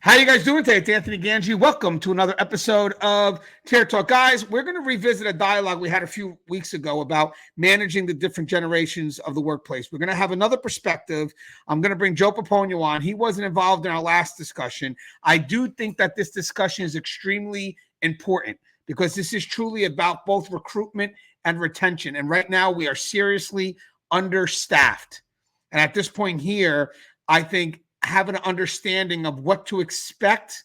How you guys doing today? It's Anthony Gangi. Welcome to another episode of Tier Talk. Guys, we're going to revisit a dialogue we had a few weeks ago about managing the different generations of the workplace. We're going to have another perspective. I'm going to bring Joe Pomponio on. He wasn't involved in our last discussion. I do think that this discussion is extremely important because this is truly about both recruitment and retention. And right now we are seriously understaffed. And at this point here, I think have an understanding of what to expect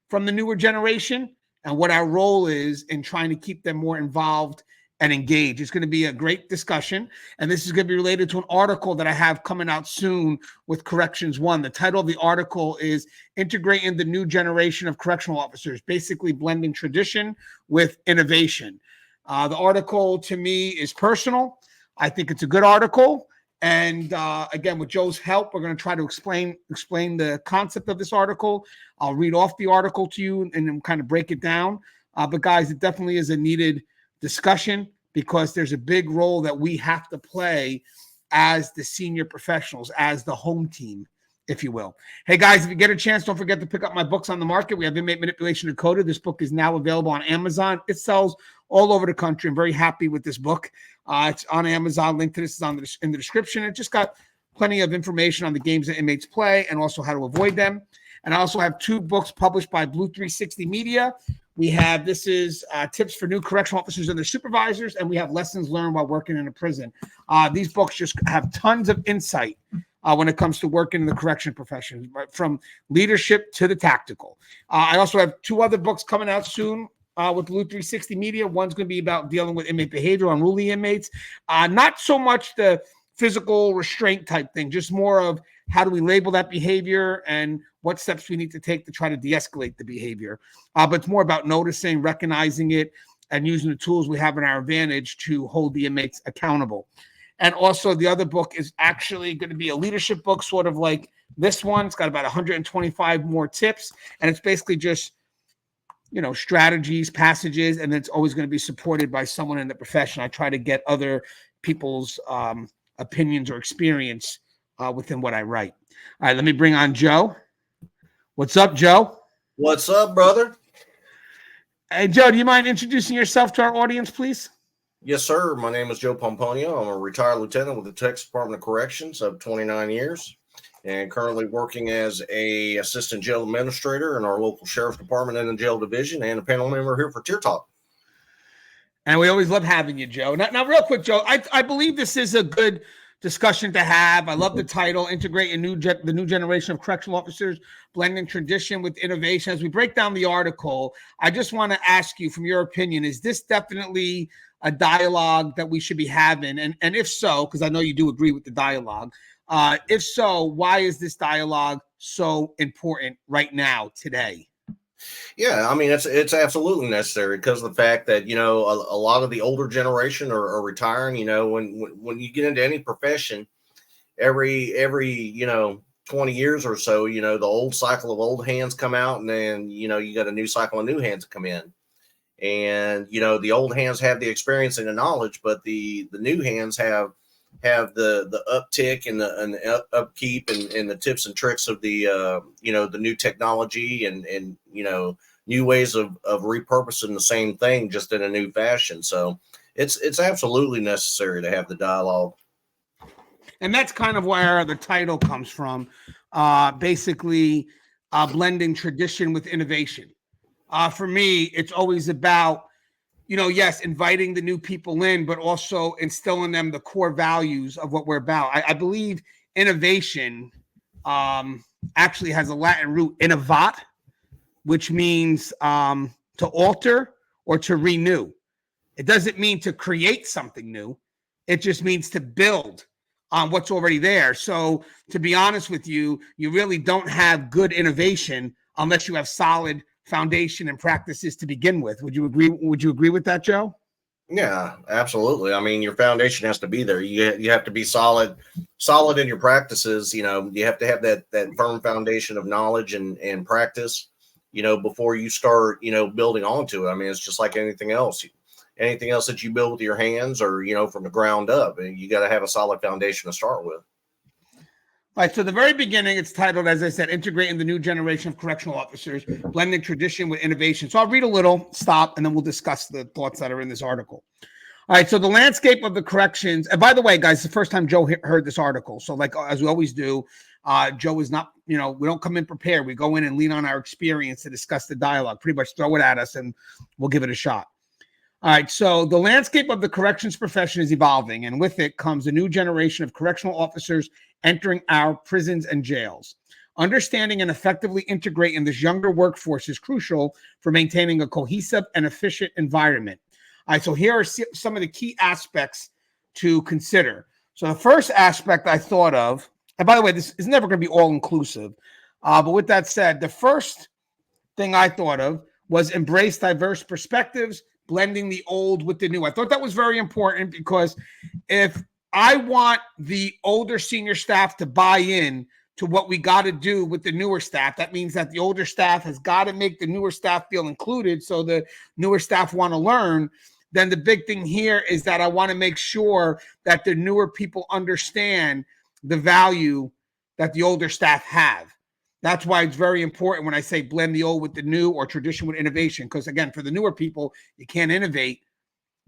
from the newer generation and what our role is in trying to keep them more involved and engaged. It's going to be a great discussion, and this is going to be related to an article that I have coming out soon with Corrections One. The title of the article is Integrating the New Generation of Correctional Officers, basically blending tradition with innovation. The article, to me, is personal. I think it's a good article. And again, with Joe's help, we're going to try to explain the concept of this article. I'll read off the article to you and then kind of break it down. But guys, it definitely is a needed discussion because there's a big role that we have to play as the senior professionals, as the home team, if you will. Hey guys, if you get a chance, don't forget to pick up my books on the market. We have Inmate Manipulation Decoded. This book is now available on Amazon. It sells all over the country. I'm very happy with this book. It's on Amazon. Link to this is in the description. It just got plenty of information on the games that inmates play and also how to avoid them. And I also have two books published by Blue 360 Media. We have, this is tips for new correctional officers and their supervisors, and we have lessons learned while working in a prison. These books just have tons of insight when it comes to working in the correction profession, right, from leadership to the tactical. I also have two other books coming out soon with Blue 360 Media. One's going to be about dealing with inmate behavior, unruly inmates. Not so much the physical restraint type thing, just more of how do we label that behavior and what steps we need to take to try to de-escalate the behavior. But it's more about noticing, recognizing it, and using the tools we have in our advantage to hold the inmates accountable. And also the other book is actually going to be a leadership book, sort of like this one. It's got about 125 more tips, and it's basically just, strategies, passages, and it's always going to be supported by someone in the profession. I try to get other people's opinions or experience within what I write. All right, let me bring on Joe. What's up, Joe? What's up, brother? Hey, Joe, do you mind introducing yourself to our audience, please? Yes, sir. My name is Joe Pomponio. I'm a retired lieutenant with the Texas Department of Corrections of 29 years and currently working as a assistant jail administrator in our local sheriff's department in the jail division and a panel member here for Tier Talk. And we always love having you, Joe. Now real quick, Joe, I believe this is a good discussion to have. I love the title, Integrate the New Generation of Correctional Officers, Blending Tradition with Innovation. As we break down the article, I just want to ask you, from your opinion, is this definitely a dialogue that we should be having? And if so, because I know you do agree with the dialogue, if so, why is this dialogue so important right now, today? Yeah, I mean, it's absolutely necessary because of the fact that, a lot of the older generation are retiring. When you get into any profession, every 20 years or so, the old cycle of old hands come out, and then, you got a new cycle of new hands come in. And, the old hands have the experience and the knowledge, but the new hands have the uptick and the upkeep and the tips and tricks of the the new technology and new ways of repurposing the same thing just in a new fashion. So it's absolutely necessary to have the dialogue. And that's kind of where the title comes from. Basically, blending tradition with innovation. For me, it's always about, yes, inviting the new people in, but also instilling them the core values of what we're about. I believe innovation actually has a Latin root, innovat, which means to alter or to renew. It doesn't mean to create something new. It just means to build on what's already there. So to be honest with you, you really don't have good innovation unless you have solid foundation and practices to begin with. Would you agree? Would you agree with that, Joe? Yeah, absolutely. I mean, your foundation has to be there. You have to be solid in your practices. You have to have that firm foundation of knowledge and practice, before you start, building onto it. I mean, it's just like anything else that you build with your hands or, from the ground up, you got to have a solid foundation to start with. All right, so the very beginning, it's titled, as I said, Integrating the New Generation of Correctional Officers, Blending Tradition with Innovation. So I'll read a little, stop, and then we'll discuss the thoughts that are in this article. All right, so the landscape of the corrections, and by the way, guys, the first time Joe heard this article. So like, as we always do, Joe is not, we don't come in prepared. We go in and lean on our experience to discuss the dialogue, pretty much throw it at us and we'll give it a shot. All right, so the landscape of the corrections profession is evolving, and with it comes a new generation of correctional officers entering our prisons and jails. Understanding and effectively integrating this younger workforce is crucial for maintaining a cohesive and efficient environment. All right, so here are some of the key aspects to consider. So the first aspect I thought of, and by the way, this is never going to be all-inclusive, but with that said, the first thing I thought of was embrace diverse perspectives, blending the old with the new. I thought that was very important because if I want the older senior staff to buy in to what we got to do with the newer staff, that means that the older staff has got to make the newer staff feel included so the newer staff want to learn. Then the big thing here is that I want to make sure that the newer people understand the value that the older staff have. That's why it's very important when I say blend the old with the new or tradition with innovation. Because again, for the newer people, you can't innovate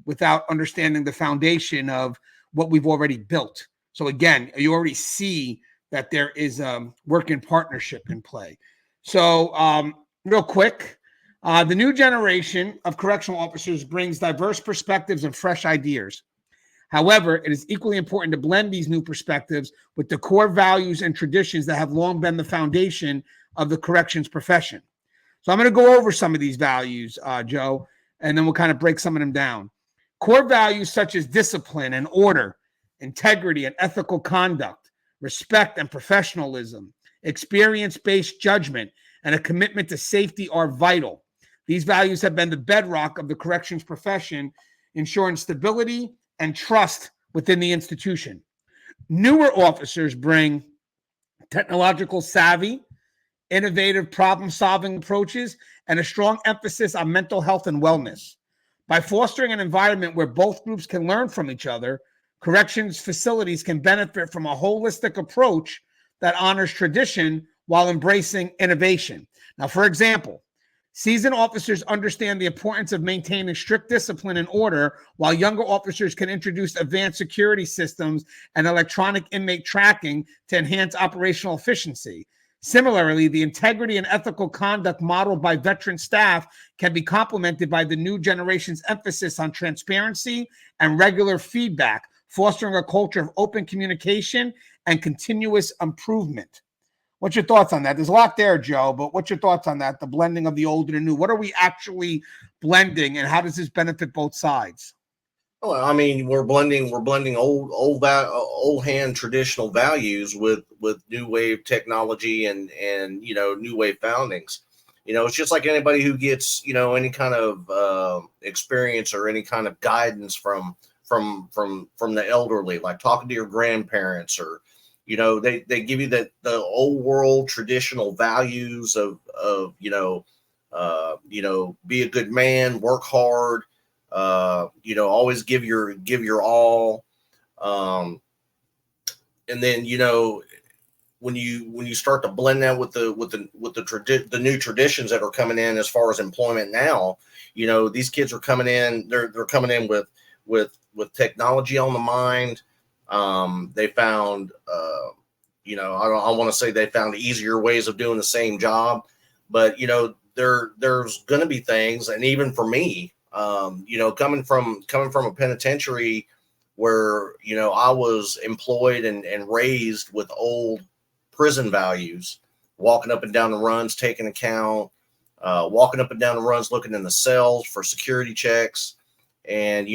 without understanding the foundation of what we've already built. So again, you already see that there is a working partnership in play. So real quick, the new generation of correctional officers brings diverse perspectives and fresh ideas. However, it is equally important to blend these new perspectives with the core values and traditions that have long been the foundation of the corrections profession. So I'm going to go over some of these values, Joe, and then we'll kind of break some of them down. Core values such as discipline and order, integrity and ethical conduct, respect and professionalism, experience-based judgment, and a commitment to safety are vital. These values have been the bedrock of the corrections profession, ensuring stability and trust within the institution. Newer officers bring technological savvy, innovative problem-solving approaches, and a strong emphasis on mental health and wellness. By fostering an environment where both groups can learn from each other, corrections facilities can benefit from a holistic approach that honors tradition while embracing innovation. Now, for example, seasoned officers understand the importance of maintaining strict discipline and order, while younger officers can introduce advanced security systems and electronic inmate tracking to enhance operational efficiency. Similarly, the integrity and ethical conduct modeled by veteran staff can be complemented by the new generation's emphasis on transparency and regular feedback, fostering a culture of open communication and continuous improvement. What's your thoughts on that? There's a lot there, Joe, but what's your thoughts on that? The blending of the old and the new. What are we actually blending, and how does this benefit both sides? Well, I mean, we're blending old hand traditional values with new wave technology and new wave foundings. It's just like anybody who gets any kind of experience or any kind of guidance from the elderly, like talking to your grandparents, or they give you the old world traditional values of be a good man, work hard, always give your all. And then, when you start to blend that with the new traditions that are coming in as far as employment now, these kids are coming in, they're coming in with technology on the mind. They found, I want to say they found easier ways of doing the same job, but, there's going to be things. And even for me, coming from a penitentiary where, I was employed and raised with old prison values, walking up and down the runs, taking account, walking up and down the runs, looking in the cells for security checks. And,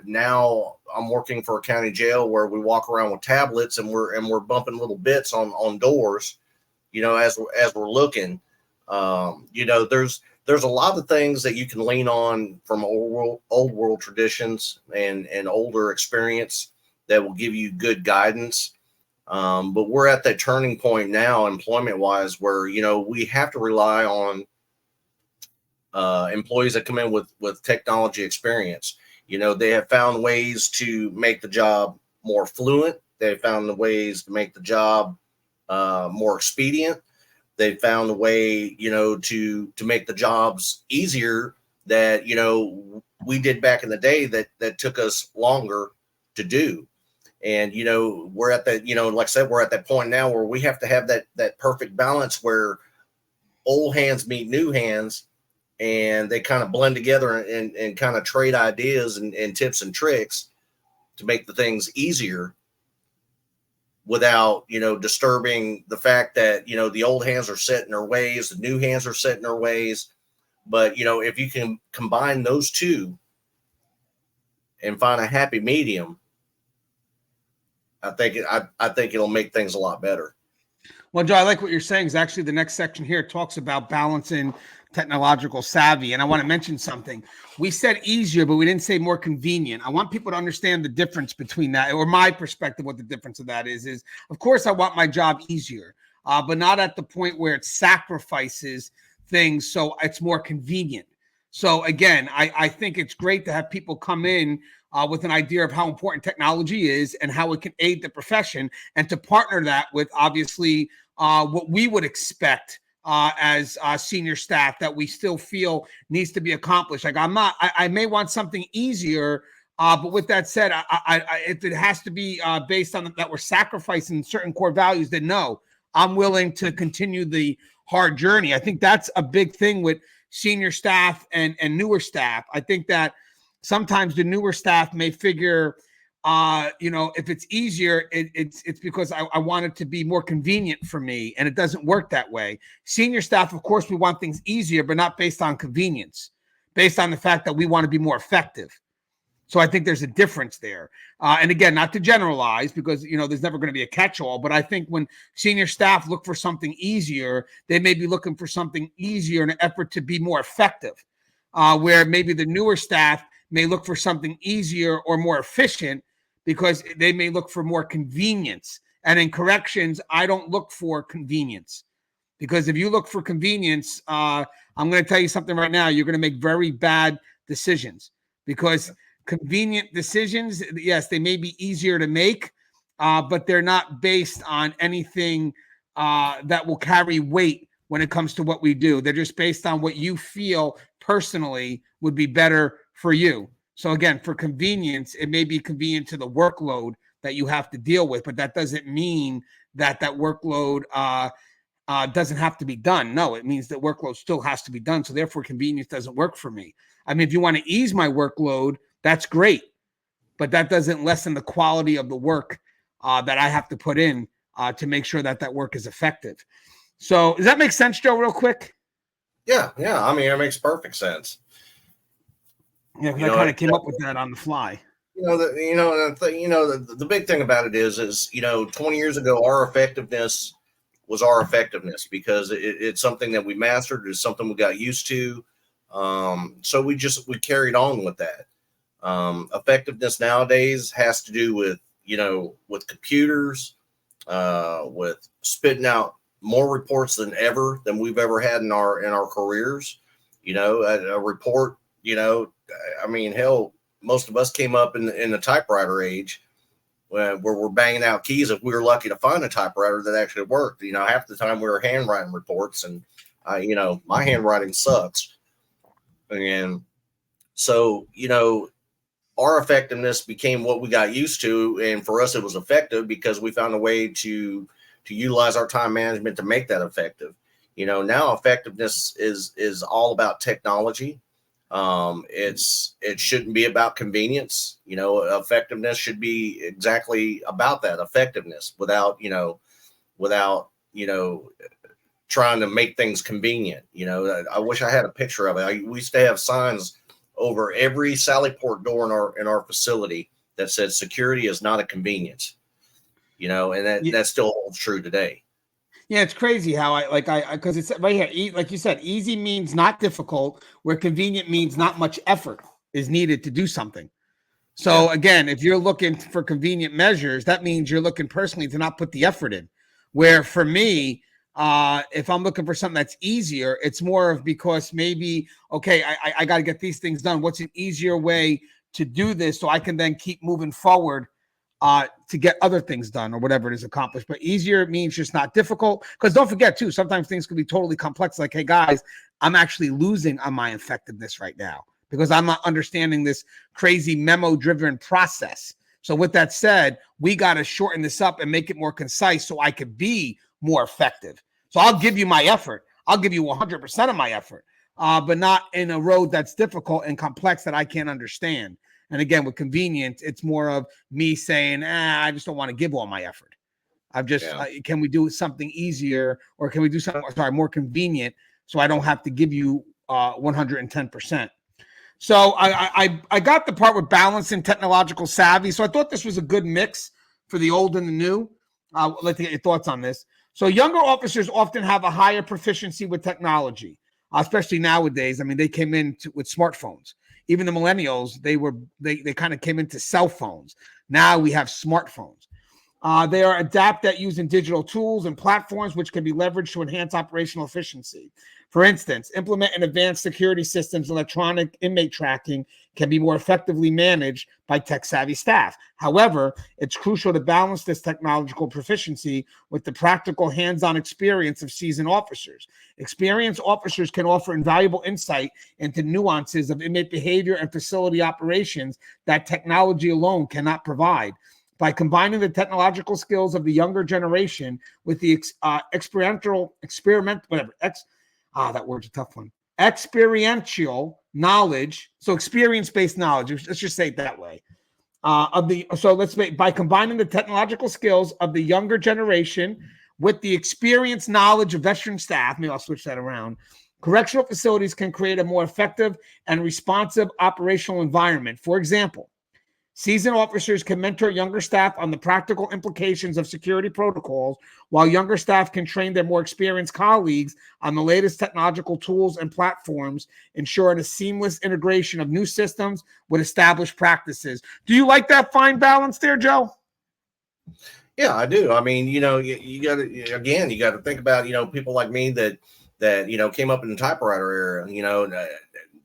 now I'm working for a county jail where we walk around with tablets and we're bumping little bits on doors, as we're looking. There's a lot of things that you can lean on from old world traditions and older experience that will give you good guidance. But we're at that turning point now, employment wise, where, we have to rely on employees that come in with technology experience. They have found ways to make the job more fluent. They found the ways to make the job more expedient. They found a way, to make the jobs easier that, we did back in the day that took us longer to do. And, we're at that, like I said, we're at that point now where we have to have that perfect balance where old hands meet new hands, and they kind of blend together and kind of trade ideas and tips and tricks to make the things easier without, disturbing the fact that, the old hands are set in their ways, the new hands are set in their ways. But, if you can combine those two and find a happy medium, I think it'll make things a lot better. Well, Joe, I like what you're saying. Is actually the next section here talks about balancing technological savvy. And I want to mention something. We said easier, but we didn't say more convenient. I want people to understand the difference between that, or my perspective, what the difference of that is of course I want my job easier, but not at the point where it sacrifices things so it's more convenient. So again, I think it's great to have people come in with an idea of how important technology is and how it can aid the profession, and to partner that with obviously what we would expect as senior staff that we still feel needs to be accomplished. Like I may want something easier, but with that said, if it has to be based on that we're sacrificing certain core values, then no, I'm willing to continue the hard journey. I think that's a big thing with senior staff and newer staff. I think that sometimes the newer staff may figure, if it's easier, it's because I want it to be more convenient for me, and it doesn't work that way. Senior staff, of course, we want things easier, but not based on convenience, based on the fact that we want to be more effective. So I think there's a difference there. And again, not to generalize, because, there's never going to be a catch-all, but I think when senior staff look for something easier, they may be looking for something easier in an effort to be more effective, where maybe the newer staff may look for something easier or more efficient because they may look for more convenience. And in corrections, I don't look for convenience, because if you look for convenience, I'm going to tell you something right now, you're going to make very bad decisions, because convenient decisions, yes, they may be easier to make, but they're not based on anything that will carry weight when it comes to what we do. They're just based on what you feel personally would be better for you. So again, for convenience, it may be convenient to the workload that you have to deal with, but that doesn't mean that workload doesn't have to be done. No, it means that workload still has to be done. So therefore, convenience doesn't work for me. I mean, if you want to ease my workload, that's great, but that doesn't lessen the quality of the work that I have to put in to make sure that work is effective. So does that make sense, Joe, real quick? Yeah. I mean, it makes perfect sense. Yeah, because I kind of came up with that on the fly. The big thing about it is 20 years ago, our effectiveness was our effectiveness, because it's something that we mastered. It's something we got used to. So we carried on with that. Effectiveness nowadays has to do with computers, with spitting out more reports than we've ever had in our careers. A report, I mean, hell, most of us came up in the typewriter age, where we're banging out keys if we were lucky to find a typewriter that actually worked. Half the time we were handwriting reports, and my handwriting sucks. And so, our effectiveness became what we got used to. And for us, it was effective because we found a way to utilize our time management to make that effective. Now effectiveness is all about technology. It shouldn't be about convenience. Effectiveness should be exactly about that effectiveness without trying to make things convenient. I wish I had a picture of it. We used to have signs over every Sally Port door in our facility that said security is not a convenience, and that still holds true today. Yeah, it's crazy how because it's right here. Like you said, easy means not difficult, where convenient means not much effort is needed to do something. So again, if you're looking for convenient measures, that means you're looking personally to not put the effort in. Where for me, if I'm looking for something that's easier, it's more of because maybe, okay, I got to get these things done. What's an easier way to do this so I can then keep moving forward to get other things done or whatever it is accomplished. But easier means just not difficult. Because don't forget, too, sometimes things can be totally complex. Like, hey, guys, I'm actually losing on my effectiveness right now because I'm not understanding this crazy memo-driven process. So with that said, we got to shorten this up and make it more concise so I could be more effective. So I'll give you my effort. I'll give you 100% of my effort, but not in a road that's difficult and complex that I can't understand. And again, with convenience, it's more of me saying, I just don't want to give all my effort. I've just, can we do something easier, or can we do something, more convenient so I don't have to give you 110%. So I got the part with balance and technological savvy. So I thought this was a good mix for the old and the new. I'd like to get your thoughts on this. So younger officers often have a higher proficiency with technology, especially nowadays. I mean, they came in with smartphones. Even the millennials, they kind of came into cell phones. Now we have smartphones. They are adept at using digital tools and platforms which can be leveraged to enhance operational efficiency. For instance, implementing advanced security systems, electronic inmate tracking can be more effectively managed by tech-savvy staff. However, it's crucial to balance this technological proficiency with the practical hands-on experience of seasoned officers. Experienced officers can offer invaluable insight into nuances of inmate behavior and facility operations that technology alone cannot provide. By combining the technological skills of the younger generation with the experiential knowledge, so experience-based knowledge, let's just say it that way, by combining the technological skills of the younger generation with the experience knowledge of veteran staff, maybe I'll switch that around, correctional facilities can create a more effective and responsive operational environment. For example, seasoned officers can mentor younger staff on the practical implications of security protocols, while younger staff can train their more experienced colleagues on the latest technological tools and platforms, ensuring a seamless integration of new systems with established practices. Do you like that fine balance there, Joe? Yeah, I do. I mean, you got to think about, people like me that came up in the typewriter era.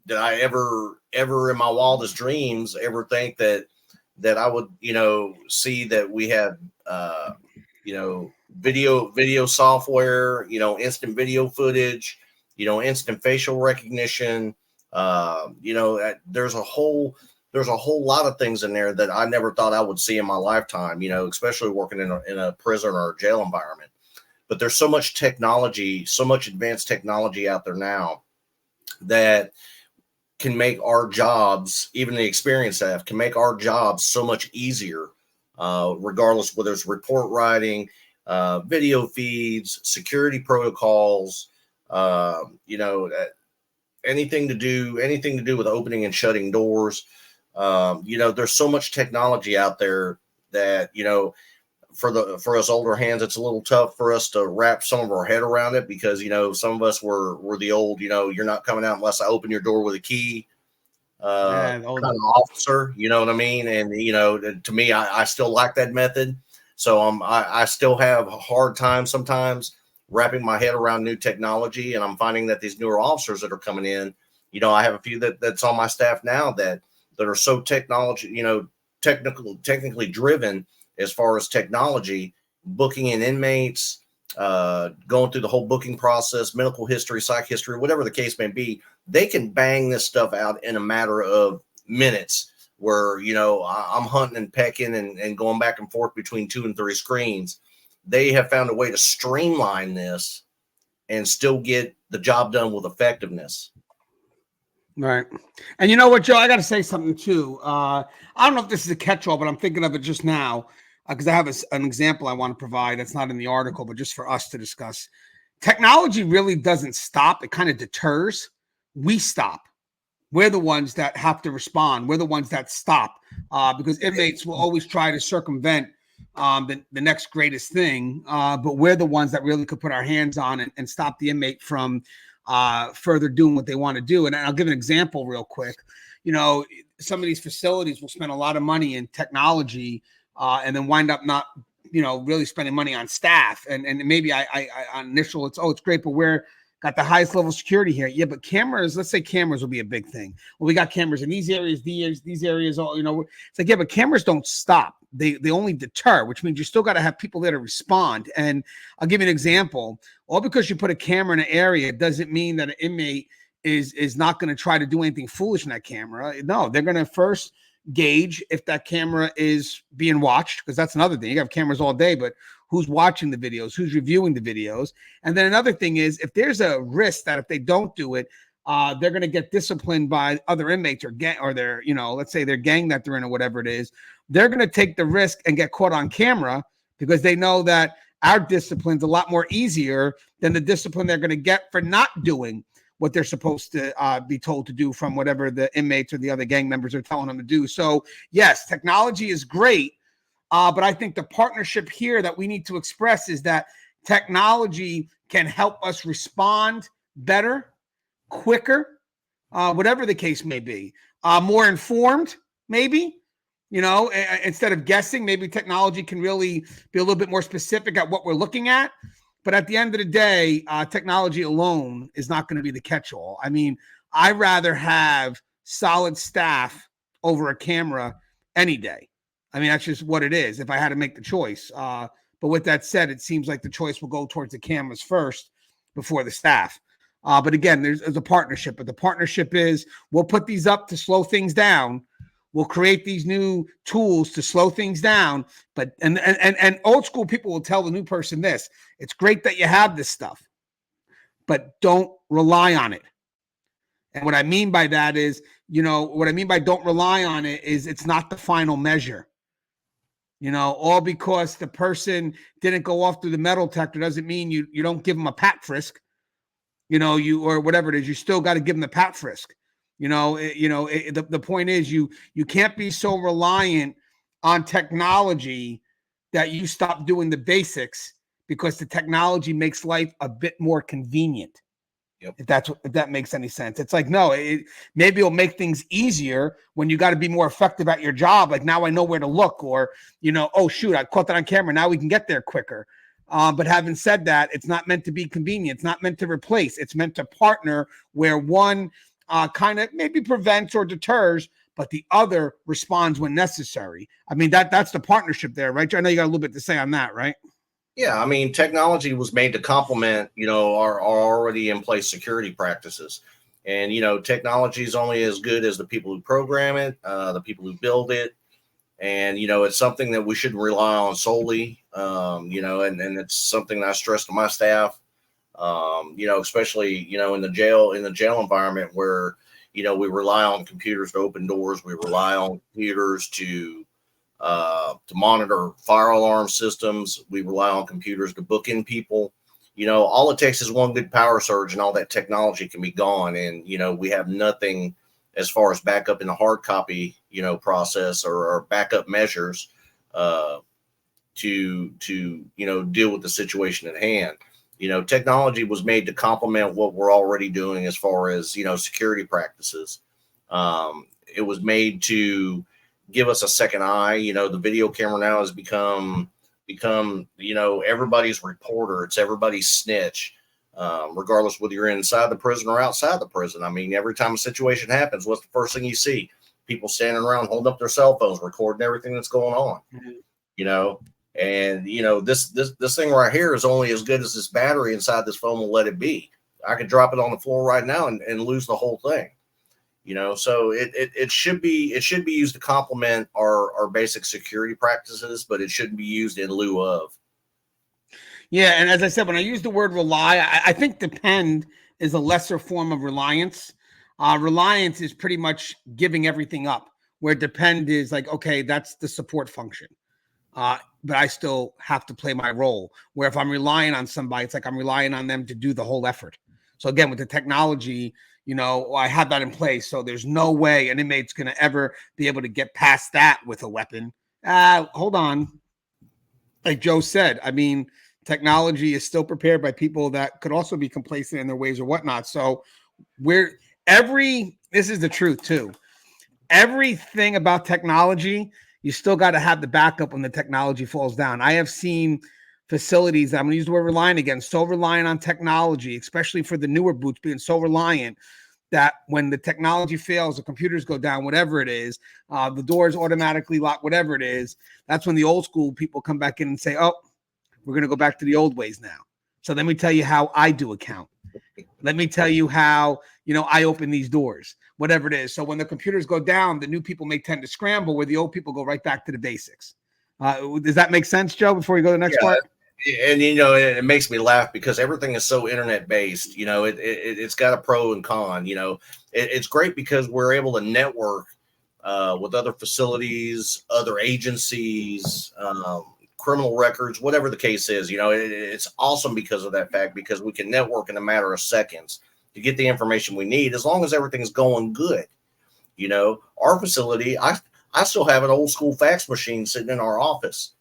Did I ever in my wildest dreams ever think that I would, see that we had, video software, instant video footage, instant facial recognition. There's a whole lot of things in there that I never thought I would see in my lifetime, especially working in a prison or a jail environment. But there's so much technology, so much advanced technology out there now that can make our jobs, even the experienced staff, can make our jobs so much easier, regardless whether it's report writing, video feeds, security protocols, anything to do with opening and shutting doors. There's so much technology out there that, for us older hands, it's a little tough for us to wrap some of our head around it because, some of us were the old, you're not coming out unless I open your door with a key, kind of officer, you know what I mean? And, to me, I still like that method. So I still have a hard time sometimes wrapping my head around new technology. And I'm finding that these newer officers that are coming in, I have a few that's on my staff now that are so technically driven as far as technology, booking in inmates, going through the whole booking process, medical history, psych history, whatever the case may be. They can bang this stuff out in a matter of minutes where, I'm hunting and pecking and going back and forth between 2 and 3 screens. They have found a way to streamline this and still get the job done with effectiveness. Right. And you know what, Joe, I got to say something too. I don't know if this is a catch-all, but I'm thinking of it just now because I have an example I want to provide that's not in the article, but just for us to discuss. Technology really doesn't stop. It kind of deters. We stop. We're the ones that have to respond. We're the ones that stop because inmates will always try to circumvent the next greatest thing. But we're the ones that really could put our hands on and stop the inmate from further doing what they want to do. And I'll give an example real quick. Some of these facilities will spend a lot of money in technology and then wind up not, really spending money on staff. And maybe I on initial, it's great, but we're got the highest level of security here. Yeah, but cameras, let's say cameras will be a big thing. Well, we got cameras in these areas, these areas, all, it's like, yeah, but cameras don't stop. They only deter, which means you still got to have people there to respond. And I'll give you an example. All because you put a camera in an area doesn't mean that an inmate is not going to try to do anything foolish in that camera. No, they're going to first gauge if that camera is being watched, because that's another thing. You have cameras all day, but who's watching the videos, who's reviewing the videos? And then another thing is, if there's a risk that if they don't do it, they're going to get disciplined by other inmates or their, let's say their gang that they're in or whatever it is, they're going to take the risk and get caught on camera because they know that our discipline's a lot more easier than the discipline they're going to get for not doing what they're supposed to be told to do from whatever the inmates or the other gang members are telling them to do. So yes, technology is great. But I think the partnership here that we need to express is that technology can help us respond better, quicker, whatever the case may be, more informed, maybe, instead of guessing. Maybe technology can really be a little bit more specific at what we're looking at. But at the end of the day, technology alone is not going to be the catch-all. I mean, I'd rather have solid staff over a camera any day. I mean, that's just what it is if I had to make the choice. But with that said, it seems like the choice will go towards the cameras first before the staff. But again, there's a partnership. But the partnership is we'll put these up to slow things down. We'll create these new tools to slow things down. But and old school people will tell the new person this: it's great that you have this stuff, but don't rely on it. And what I mean by that is, what I mean by don't rely on it is it's not the final measure. All because the person didn't go off through the metal detector doesn't mean you don't give them a pat frisk, or whatever it is. You still got to give them the pat frisk. The point is you can't be so reliant on technology that you stop doing the basics because the technology makes life a bit more convenient. Yep. If that makes any sense. It's like, no, maybe it'll make things easier when you got to be more effective at your job. Like, now I know where to look, or, oh shoot, I caught that on camera. Now we can get there quicker. But having said that, it's not meant to be convenient. It's not meant to replace. It's meant to partner where one kind of maybe prevents or deters, but the other responds when necessary. I mean, that's the partnership there, right? I know you got a little bit to say on that, right? Yeah, I mean, technology was made to complement, our already in place security practices. And, technology is only as good as the people who program it, the people who build it. And, it's something that we shouldn't rely on solely, and it's something that I stress to my staff, especially, in the jail environment where, we rely on computers to open doors. We rely on computers to monitor fire alarm systems. We rely on computers to book in people. All it takes is one good power surge and all that technology can be gone. And, we have nothing as far as backup in the hard copy, process or backup measures to deal with the situation at hand. Technology was made to complement what we're already doing as far as, security practices. It was made to give us a second eye. The video camera now has become, everybody's reporter. It's everybody's snitch, regardless whether you're inside the prison or outside the prison. I mean, every time a situation happens, what's the first thing you see? People standing around holding up their cell phones, recording everything that's going on, and, this thing right here is only as good as this battery inside this phone will let it be. I could drop it on the floor right now and lose the whole thing. So it should be used to complement our basic security practices, but it shouldn't be used in lieu of. Yeah, and as I said, when I use the word rely, I think depend is a lesser form of reliance. Reliance is pretty much giving everything up, where depend is like, okay, that's the support function. But I still have to play my role, where if I'm relying on somebody, it's like I'm relying on them to do the whole effort. So again, with the technology, I have that in place. So there's no way an inmate's going to ever be able to get past that with a weapon. Hold on. Like Joe said, I mean, technology is still prepared by people that could also be complacent in their ways or whatnot. So this is the truth too. Everything about technology, you still got to have the backup when the technology falls down. I have seen facilities, I'm going to use the word reliant again, so reliant on technology, especially for the newer boots being so reliant that when the technology fails, the computers go down, whatever it is, the doors automatically lock, whatever it is, that's when the old school people come back in and say, oh, we're going to go back to the old ways now. So let me tell you how I do account. Let me tell you how, I open these doors, whatever it is. So when the computers go down, the new people may tend to scramble where the old people go right back to the basics. Does that make sense, Joe, before you go to the next part? And it makes me laugh because everything is so internet based. It's got a pro and con. It's great because we're able to network with other facilities, other agencies, criminal records, whatever the case is. It's awesome because of that fact, because we can network in a matter of seconds to get the information we need, as long as everything's going good. Our facility, I still have an old school fax machine sitting in our office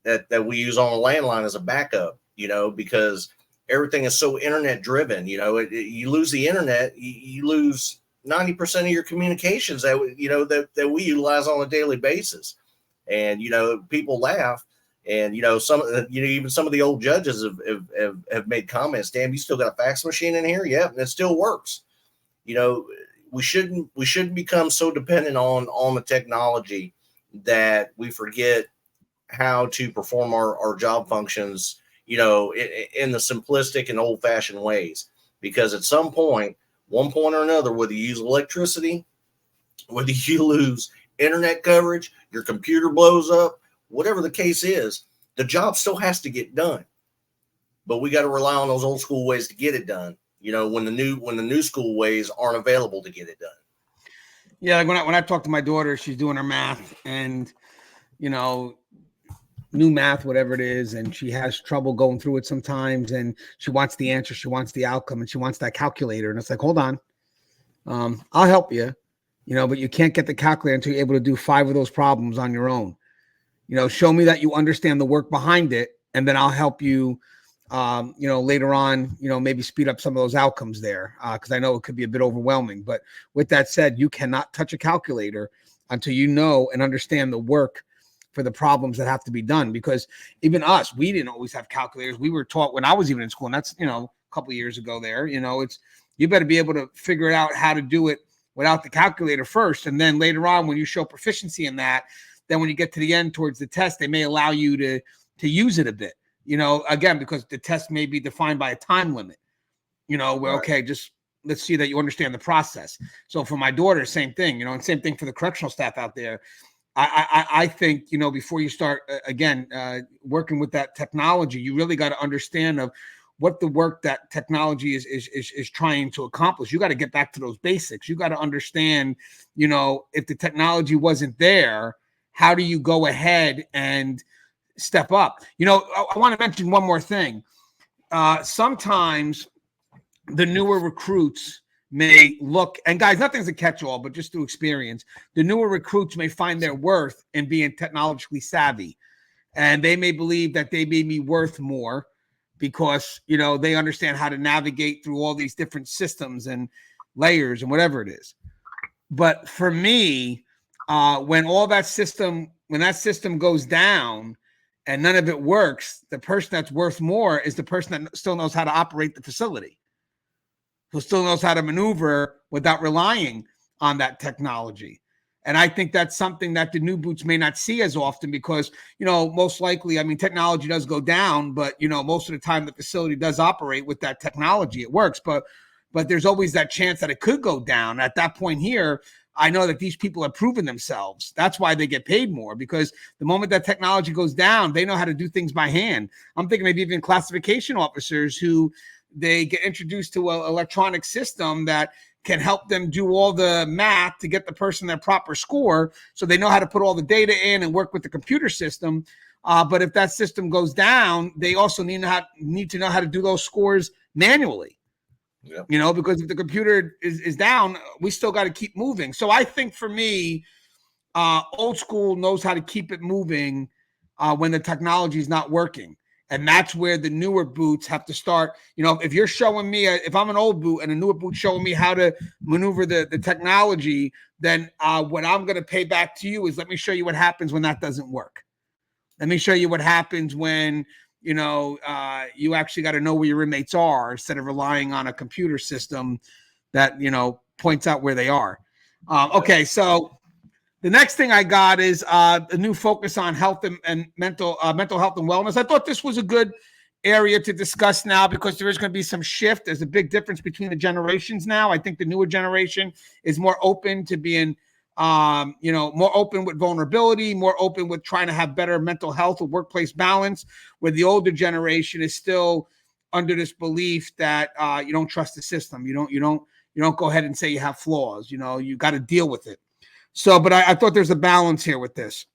that we use on a landline as a backup, because everything is so internet driven. You lose the internet, you lose 90% of your communications that we utilize on a daily basis. And, people laugh, and, even some of the old judges have made comments. Damn, you still got a fax machine in here? Yeah. And it still works. We shouldn't become so dependent on the technology that we forget how to perform our job functions, in the simplistic and old fashioned ways, because at some point, one point or another, whether you use electricity, whether you lose internet coverage, your computer blows up, whatever the case is, the job still has to get done. But we got to rely on those old school ways to get it done. When the new school ways aren't available to get it done. Yeah, like when I talk to my daughter, she's doing her math, and new math, whatever it is, and she has trouble going through it sometimes, and she wants the answer, she wants the outcome, and she wants that calculator. And it's like, hold on, I'll help you, but you can't get the calculator until you're able to do 5 of those problems on your own. Show me that you understand the work behind it, and then I'll help you, later on, maybe speed up some of those outcomes there, because I know it could be a bit overwhelming. But with that said, you cannot touch a calculator until you know and understand the work for the problems that have to be done. Because even us, we didn't always have calculators. We were taught when I was even in school, and that's, a couple of years ago there, it's, you better be able to figure out how to do it without the calculator first. And then later on, when you show proficiency in that, then when you get to the end towards the test, they may allow you to use it a bit, again, because the test may be defined by a time limit, where, okay, just let's see that you understand the process. So for my daughter, same thing, and same thing for the correctional staff out there. I think, before you start, working with that technology, you really got to understand of what the work that technology is trying to accomplish. You got to get back to those basics. You got to understand, if the technology wasn't there, how do you go ahead and step up? I want to mention one more thing. Sometimes the newer recruits may look, and guys, nothing's a catch-all, but just through experience, the newer recruits may find their worth in being technologically savvy, and they may believe that they may be worth more because they understand how to navigate through all these different systems and layers and whatever it is. But for me, when that system goes down and none of it works, the person that's worth more is the person that still knows how to operate the facility, who still knows how to maneuver without relying on that technology. And I think that's something that the new boots may not see as often because, most likely, technology does go down, but, most of the time the facility does operate with that technology. It works, but there's always that chance that it could go down. At that point here, I know that these people have proven themselves. That's why they get paid more, because the moment that technology goes down, they know how to do things by hand. I'm thinking maybe even classification officers who they get introduced to an electronic system that can help them do all the math to get the person their proper score. So they know how to put all the data in and work with the computer system. But if that system goes down, they also need to know how to do those scores manually. Yep. Because if the computer is down, we still got to keep moving. So I think for me, old school knows how to keep it moving when the technology is not working. And that's where the newer boots have to start. If you're showing me, if I'm an old boot and a newer boot showing me how to maneuver the technology, then what I'm going to pay back to you is let me show you what happens when that doesn't work. Let me show you what happens when you actually got to know where your inmates are instead of relying on a computer system that, points out where they are. Okay, so the next thing I got is a new focus on health and mental health and wellness. I thought this was a good area to discuss now because there is going to be some shift. There's a big difference between the generations now. I think the newer generation is more open to being, more open with vulnerability, more open with trying to have better mental health or workplace balance, where the older generation is still under this belief that you don't trust the system. You don't go ahead and say you have flaws. You got to deal with it. So, but I thought there's a balance here with this.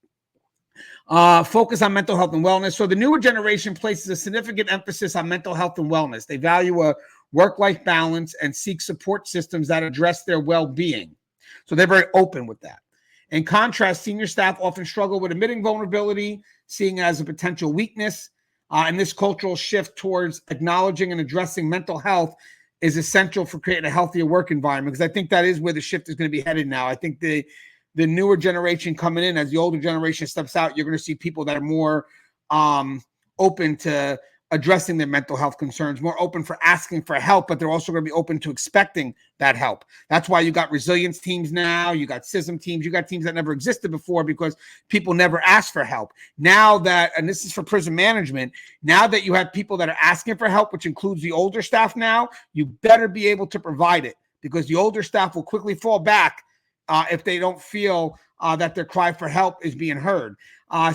Focus on mental health and wellness. So the newer generation places a significant emphasis on mental health and wellness. They value a work-life balance and seek support systems that address their well-being. So they're very open with that. In contrast, senior staff often struggle with admitting vulnerability, seeing it as a potential weakness. And this cultural shift towards acknowledging and addressing mental health is essential for creating a healthier work environment, because I think that is where the shift is going to be headed now. I think the newer generation coming in, as the older generation steps out, you're going to see people that are more open to addressing their mental health concerns, more open for asking for help, but they're also going to be open to expecting that help. That's why you got resilience teams now, you got CISM teams, you got teams that never existed before because people never asked for help. Now that, and this is for prison management, now that you have people that are asking for help, which includes the older staff now, you better be able to provide it, because the older staff will quickly fall back if they don't feel that their cry for help is being heard.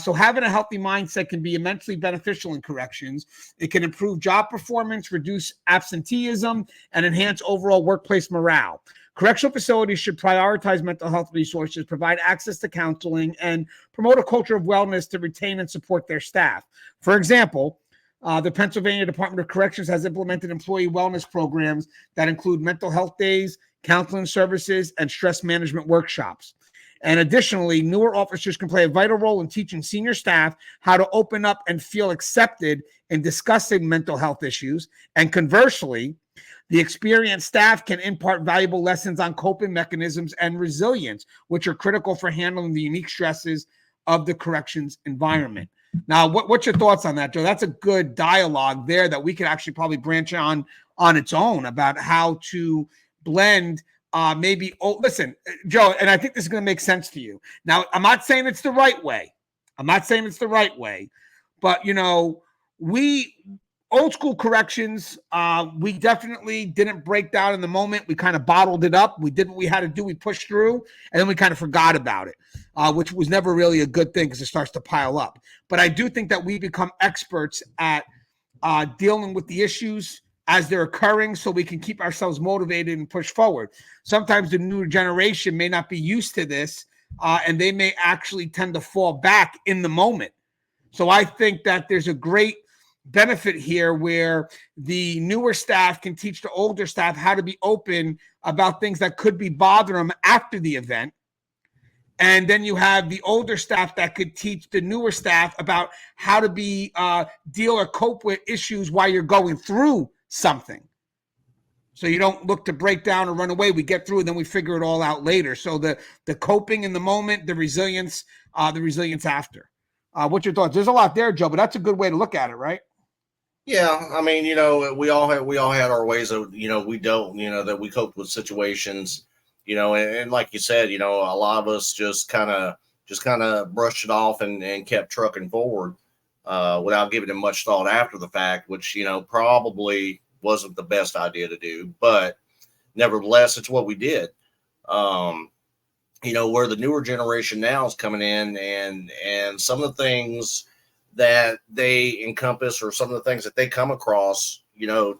So having a healthy mindset can be immensely beneficial in corrections. It can improve job performance, reduce absenteeism, and enhance overall workplace morale. Correctional facilities should prioritize mental health resources, provide access to counseling, and promote a culture of wellness to retain and support their staff. For example, the Pennsylvania Department of Corrections has implemented employee wellness programs that include mental health days, counseling services, and stress management workshops. And additionally, newer officers can play a vital role in teaching senior staff how to open up and feel accepted in discussing mental health issues. And conversely, the experienced staff can impart valuable lessons on coping mechanisms and resilience, which are critical for handling the unique stresses of the corrections environment. Now, what's your thoughts on that, Joe? That's a good dialogue there that we could actually probably branch on its own about how to blend listen, Joe, and I think this is going to make sense to you. Now, I'm not saying it's the right way. But, we old school corrections, we definitely didn't break down in the moment. We kind of bottled it up. We did what we had to do. We pushed through, and then we kind of forgot about it, which was never really a good thing because it starts to pile up. But I do think that we become experts at dealing with the issues as they're occurring, so we can keep ourselves motivated and push forward. Sometimes the newer generation may not be used to this, and they may actually tend to fall back in the moment. So I think that there's a great benefit here where the newer staff can teach the older staff how to be open about things that could be bothering them after the event. And then you have the older staff that could teach the newer staff about how to be deal or cope with issues while you're going through something. So you don't look to break down or run away. We get through and then we figure it all out later. So the coping in the moment, the resilience after. What's your thoughts? There's a lot there, Joe, but that's a good way to look at it, right? Yeah, I mean, we all had our ways of, we dealt, that we coped with situations, and like you said, a lot of us just kind of brushed it off and kept trucking forward without giving it much thought after the fact, which, probably wasn't the best idea to do, but nevertheless, it's what we did. Where the newer generation now is coming in and some of the things that they encompass or some of the things that they come across,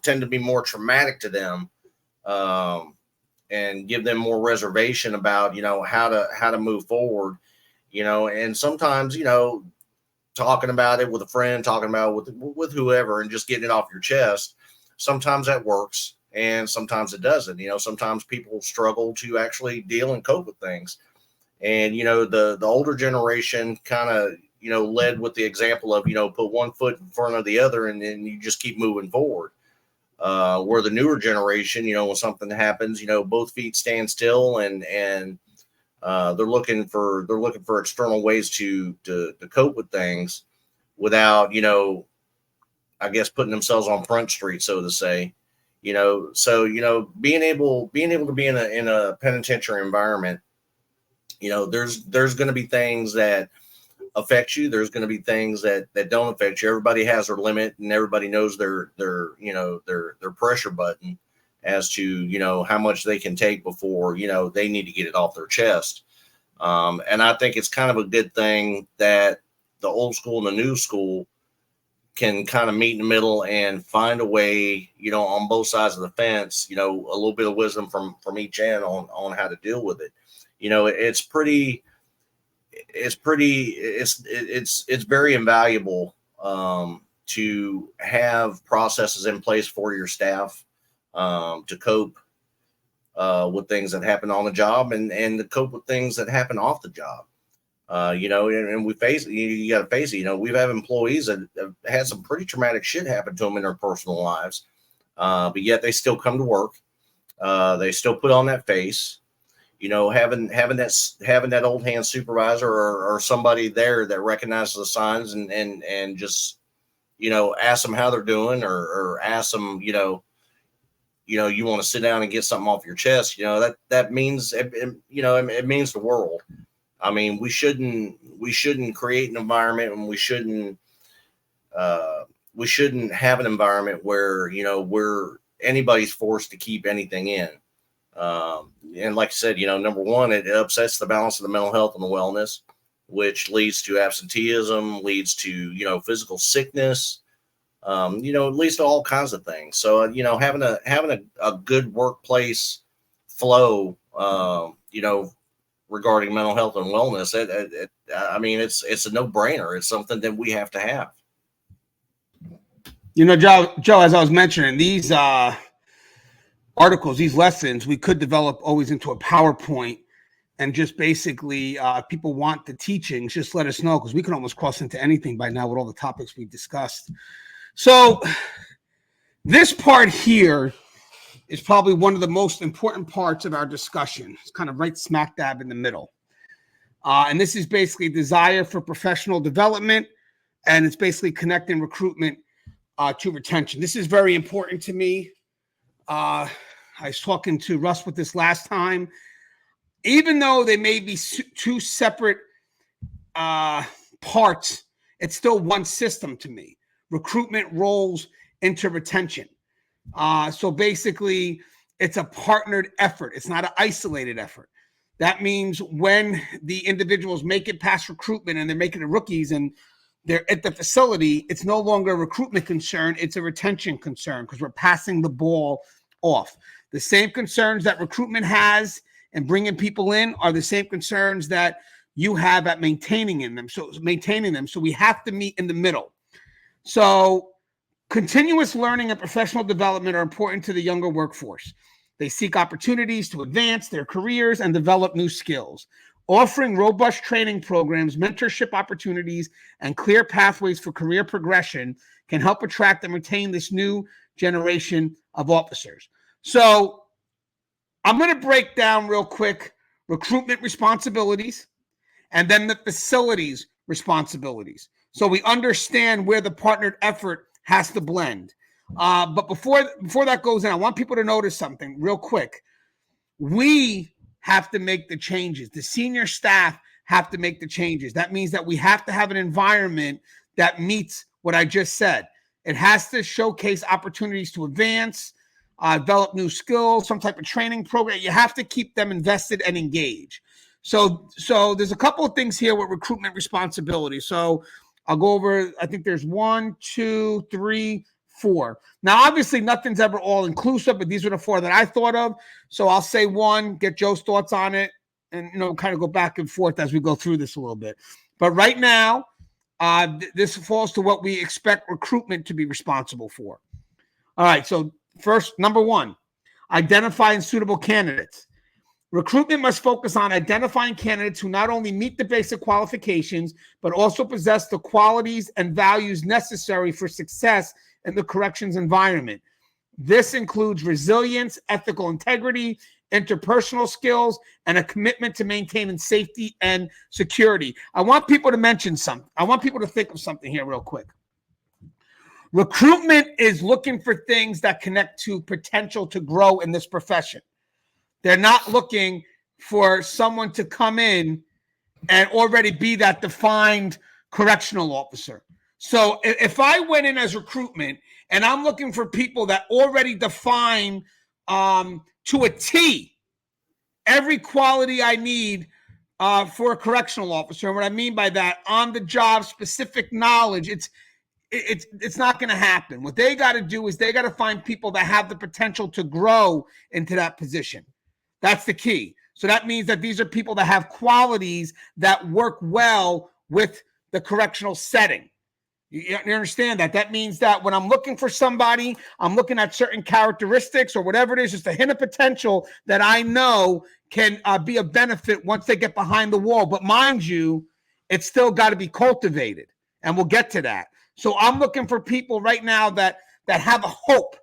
tend to be more traumatic to them, and give them more reservation about, how to move forward, and sometimes, talking about it with a friend, talking about it with whoever and just getting it off your chest. Sometimes that works and sometimes it doesn't. Sometimes people struggle to actually deal and cope with things. And, the older generation kind of, led with the example of, put one foot in front of the other and then you just keep moving forward. Where the newer generation, when something happens, both feet stand still and they're looking for external ways to cope with things without, I guess, putting themselves on Front Street, so to say. So being able to be in a penitentiary environment, there's going to be things that affect you. There's going to be things that don't affect you. Everybody has their limit, and everybody knows their pressure button as to how much they can take before they need to get it off their chest. And I think it's kind of a good thing that the old school and the new school can kind of meet in the middle and find a way, on both sides of the fence, a little bit of wisdom from each end on how to deal with it. It's very invaluable to have processes in place for your staff to cope with things that happen on the job and to cope with things that happen off the job. And we face it, you got to face it. We've had employees that have had some pretty traumatic shit happen to them in their personal lives, but yet they still come to work. They still put on that face. Having that old hand supervisor or somebody there that recognizes the signs and just ask them how they're doing or ask them you want to sit down and get something off your chest. That means it means the world. I mean, we shouldn't create an environment, and we shouldn't have an environment where anybody's forced to keep anything in. And like I said, number one, it upsets the balance of the mental health and the wellness, which leads to absenteeism, leads to physical sickness, it leads to all kinds of things. So having a good workplace flow, regarding mental health and wellness, it's a no-brainer. It's something that we have to have. Joe, as I was mentioning, these articles, these lessons, we could develop always into a PowerPoint and just basically people want the teachings, just let us know, because we can almost cross into anything by now with all the topics we discussed. So this part here is probably one of the most important parts of our discussion. It's kind of right smack dab in the middle. And this is basically desire for professional development, and it's basically connecting recruitment to retention. This is very important to me. I was talking to Russ with this last time. Even though they may be two separate parts, it's still one system to me. Recruitment rolls into retention. So basically, it's a partnered effort. It's not an isolated effort. That means when the individuals make it past recruitment and they're making the rookies and they're at the facility, it's no longer a recruitment concern. It's a retention concern because we're passing the ball off. The same concerns that recruitment has and bringing people in are the same concerns that you have at maintaining them. So we have to meet in the middle. So continuous learning and professional development are important to the younger workforce. They seek opportunities to advance their careers and develop new skills. Offering robust training programs, mentorship opportunities, and clear pathways for career progression can help attract and retain this new generation of officers. So I'm going to break down real quick recruitment responsibilities and then the facilities responsibilities, so we understand where the partnered effort has to blend. But before that goes in, I want people to notice something real quick. We have to make the changes. The senior staff have to make the changes. That means that we have to have an environment that meets what I just said. It has to showcase opportunities to advance, develop new skills, some type of training program. You have to keep them invested and engaged. So there's a couple of things here with recruitment responsibility. So I'll go over, I think there's 1, 2, 3, 4. Now, obviously, nothing's ever all inclusive, but these are the 4 that I thought of. So I'll say 1, get Joe's thoughts on it, and kind of go back and forth as we go through this a little bit. But right now, this falls to what we expect recruitment to be responsible for. All right. So first, number 1, identifying suitable candidates. Recruitment must focus on identifying candidates who not only meet the basic qualifications, but also possess the qualities and values necessary for success in the corrections environment. This includes resilience, ethical integrity, interpersonal skills, and a commitment to maintaining safety and security. I want people to mention something. I want people to think of something here real quick. Recruitment is looking for things that connect to potential to grow in this profession. They're not looking for someone to come in and already be that defined correctional officer. So if I went in as recruitment and I'm looking for people that already define to a T every quality I need for a correctional officer, and what I mean by that, on the job specific knowledge, it's not going to happen. What they got to do is they got to find people that have the potential to grow into that position. That's the key. So that means that these are people that have qualities that work well with the correctional setting. You understand that? That means that when I'm looking for somebody, I'm looking at certain characteristics or whatever it is, just a hint of potential that I know can be a benefit once they get behind the wall. But mind you, it's still got to be cultivated, and we'll get to that. So I'm looking for people right now that have a hope,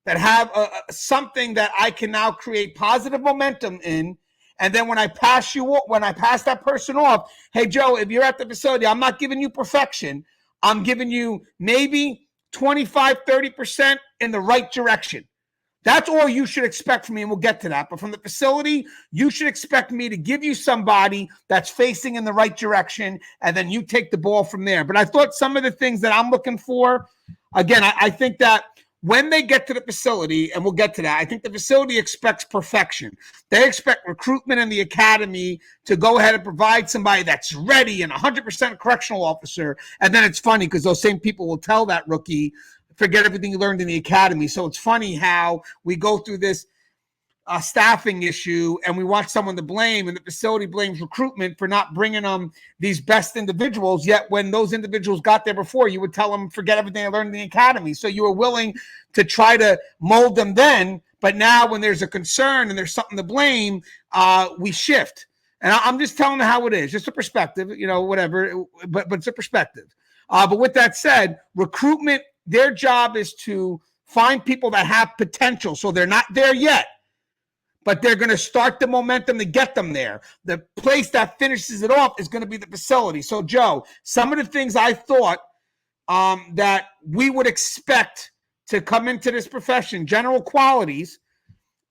that have something that I can now create positive momentum in. And then when I pass that person off, hey, Joe, if you're at the facility, I'm not giving you perfection. I'm giving you maybe 25, 30% in the right direction. That's all you should expect from me, and we'll get to that. But from the facility, you should expect me to give you somebody that's facing in the right direction, and then you take the ball from there. But I thought some of the things that I'm looking for, again, I think that when they get to the facility, and we'll get to that, I think the facility expects perfection. They expect recruitment in the academy to go ahead and provide somebody that's ready and 100% correctional officer. And then it's funny because those same people will tell that rookie, forget everything you learned in the academy. So it's funny how we go through this staffing issue and we want someone to blame, and the facility blames recruitment for not bringing them these best individuals. Yet when those individuals got there before, you would tell them, forget everything I learned in the academy. So you were willing to try to mold them then, but now when there's a concern and there's something to blame, we shift. And I'm just telling you how it is, just a perspective, whatever, but it's a perspective. But with that said, recruitment, their job is to find people that have potential. So they're not there yet, but they're going to start the momentum to get them there. The place that finishes it off is going to be the facility. So, Joe, some of the things I thought that we would expect to come into this profession, general qualities,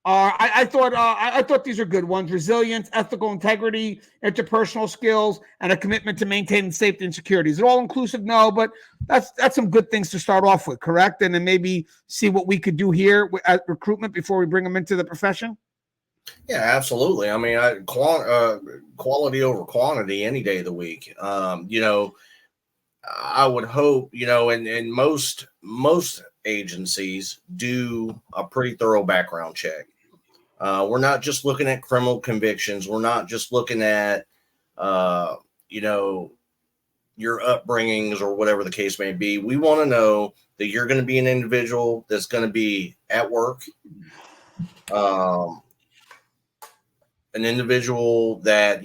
I thought these are good ones: resilience, ethical integrity, interpersonal skills, and a commitment to maintaining safety and security. Is it all inclusive? No, but that's some good things to start off with, correct? And then maybe see what we could do here at recruitment before we bring them into the profession. Yeah, absolutely. I mean, quality over quantity any day of the week. I would hope, and most agencies do a pretty thorough background check. We're not just looking at criminal convictions. We're not just looking at, your upbringings or whatever the case may be. We want to know that you're going to be an individual that's going to be at work, an individual that,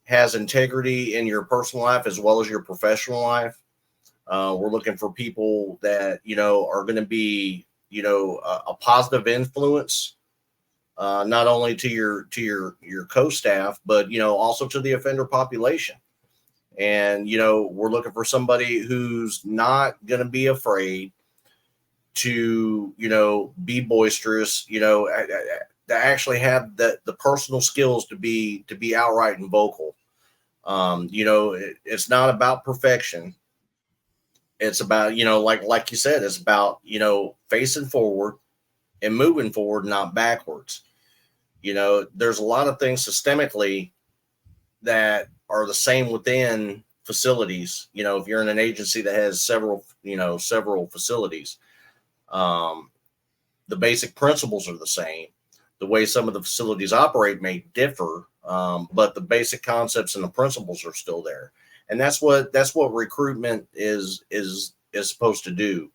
has integrity in your personal life as well as your professional life. We're looking for people that, are going to be, a positive influence, not only to your co-staff, but, also to the offender population. And, we're looking for somebody who's not going to be afraid to, be boisterous, to actually have the personal skills to be outright and vocal. It's not about perfection. It's about, like you said, it's about, facing forward and moving forward, not backwards. There's a lot of things systemically that are the same within facilities. If you're in an agency that has several facilities, the basic principles are the same. The way some of the facilities operate may differ, but the basic concepts and the principles are still there. And that's what recruitment is supposed to do.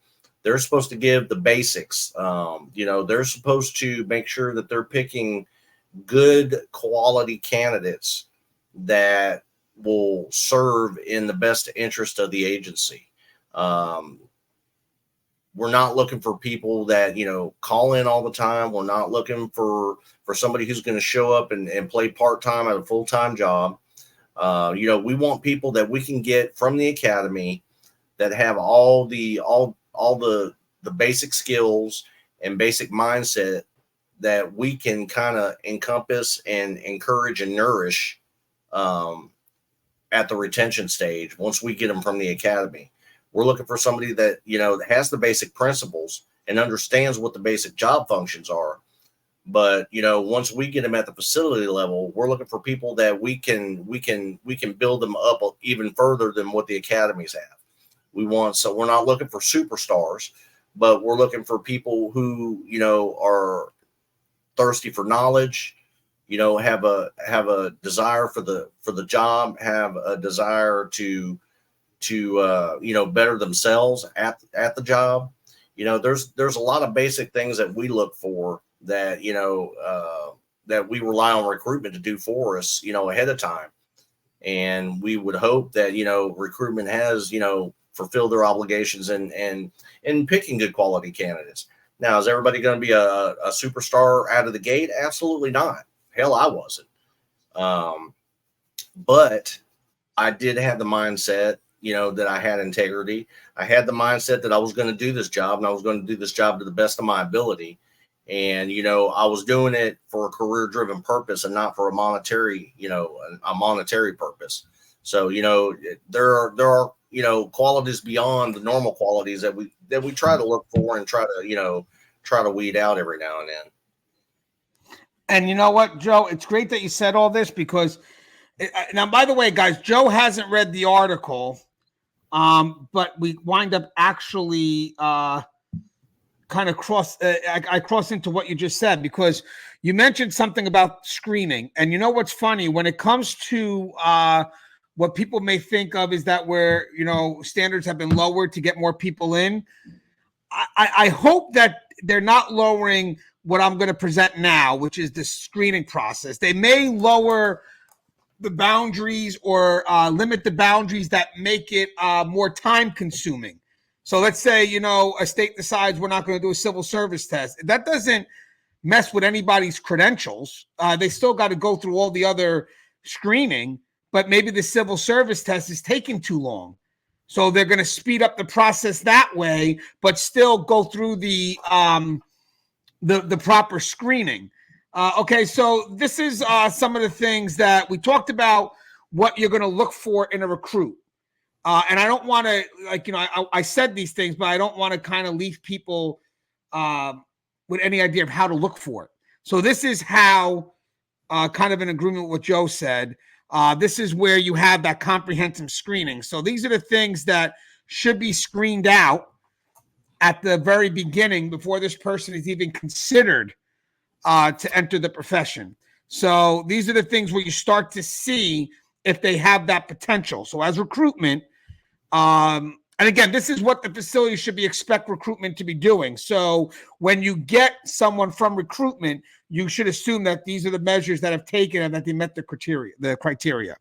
They're supposed to give the basics. They're supposed to make sure that they're picking good quality candidates that will serve in the best interest of the agency. We're not looking for people that, call in all the time. We're not looking for somebody who's going to show up and play part-time at a full-time job. We want people that we can get from the academy that have all the basic skills and basic mindset that we can kind of encompass and encourage and nourish at the retention stage. Once we get them from the academy, we're looking for somebody that, that has the basic principles and understands what the basic job functions are. But, once we get them at the facility level, we're looking for people that we can build them up even further than what the academies have. So we're not looking for superstars, but we're looking for people who, are thirsty for knowledge, have a desire for the job, have a desire to better themselves at the job. There's a lot of basic things that we look for that, that we rely on recruitment to do for us, ahead of time. And we would hope that, recruitment has, fulfilled their obligations and picking good quality candidates. Now, is everybody going to be a superstar out of the gate? Absolutely not. Hell, I wasn't. But I did have the mindset, that I had integrity. I had the mindset that I was going to do this job, and I was going to do this job to the best of my ability. And, I was doing it for a career-driven purpose and not for a monetary purpose. So, there are qualities beyond the normal qualities that we try to look for and try to weed out every now and then. And you know what, Joe? It's great that you said all this because now, by the way, guys, Joe hasn't read the article, but we wind up actually kind of I cross into what you just said because you mentioned something about screening. And you know what's funny? When it comes to what people may think of is that where, standards have been lowered to get more people in. I hope that they're not lowering what I'm going to present now, which is the screening process. They may lower the boundaries or limit the boundaries that make it more time consuming. So let's say, a state decides we're not going to do a civil service test. That doesn't mess with anybody's credentials. They still got to go through all the other screening, but maybe the civil service test is taking too long. So they're going to speed up the process that way, but still go through the proper screening. Okay, so this is some of the things that we talked about, what you're going to look for in a recruit. And I don't want to, I said these things, but I don't want to kind of leave people with any idea of how to look for it. So this is how, kind of in agreement with what Joe said, this is where you have that comprehensive screening. So these are the things that should be screened out at the very beginning before this person is even considered to enter the profession. So these are the things where you start to see if they have that potential. So as recruitment, and again, this is what the facility should expect recruitment to be doing. So when you get someone from recruitment, you should assume that these are the measures that have taken and that they met the criteria.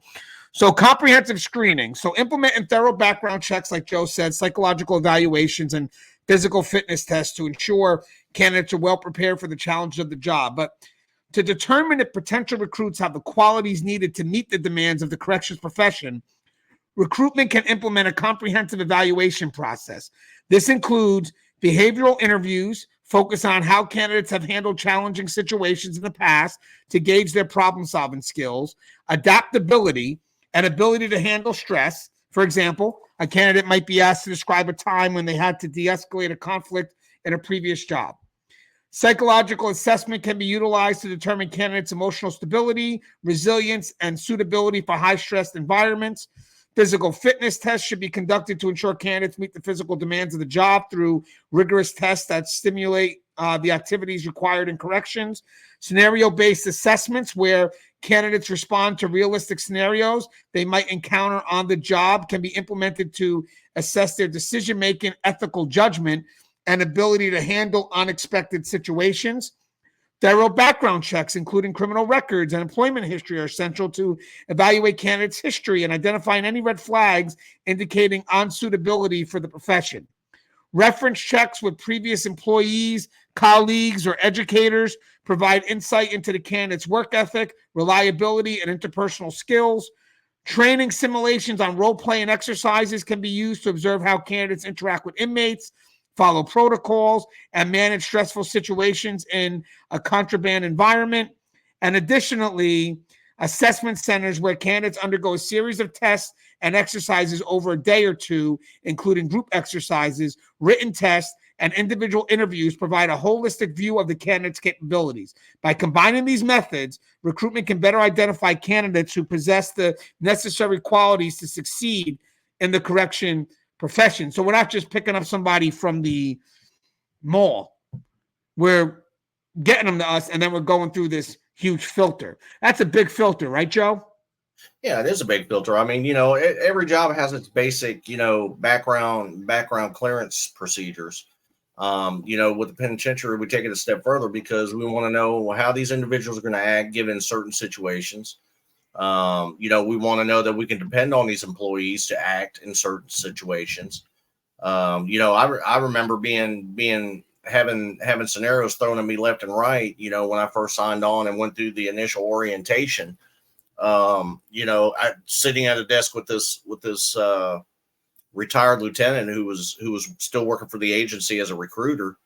So comprehensive screening. So implement and thorough background checks, like Joe said, psychological evaluations and physical fitness tests to ensure candidates are well prepared for the challenges of the job. But to determine if potential recruits have the qualities needed to meet the demands of the corrections profession, recruitment can implement a comprehensive evaluation process. This includes behavioral interviews, focus on how candidates have handled challenging situations in the past to gauge their problem-solving skills, adaptability, and ability to handle stress. For example, a candidate might be asked to describe a time when they had to de-escalate a conflict in a previous job. Psychological assessment can be utilized to determine candidates' emotional stability, resilience, and suitability for high-stress environments. Physical fitness tests should be conducted to ensure candidates meet the physical demands of the job through rigorous tests that stimulate the activities required in corrections. Scenario-based assessments where candidates respond to realistic scenarios they might encounter on the job can be implemented to assess their decision-making, ethical judgment, and ability to handle unexpected situations. Thorough background checks, including criminal records and employment history, are essential to evaluate candidates' history and identifying any red flags indicating unsuitability for the profession. Reference checks with previous employees, colleagues, or educators provide insight into the candidate's work ethic, reliability, and interpersonal skills. Training simulations on role-playing exercises can be used to observe how candidates interact with inmates, follow protocols, and manage stressful situations in a contraband environment. And additionally, assessment centers where candidates undergo a series of tests and exercises over a day or two, including group exercises, written tests, and individual interviews, provide a holistic view of the candidate's capabilities. By combining these methods, recruitment can better identify candidates who possess the necessary qualities to succeed in the correction profession. So we're not just picking up somebody from the mall. We're getting them to us, and then we're going through this huge filter. That's a big filter, right, Joe? Yeah, it is a big filter. I mean, every job has its basic, background clearance procedures. With the penitentiary, we take it a step further because we want to know how these individuals are going to act given certain situations. We want to know that we can depend on these employees to act in certain situations. I remember having scenarios thrown at me left and right. When I first signed on and went through the initial orientation. I sitting at a desk with this retired lieutenant who was still working for the agency as a recruiter,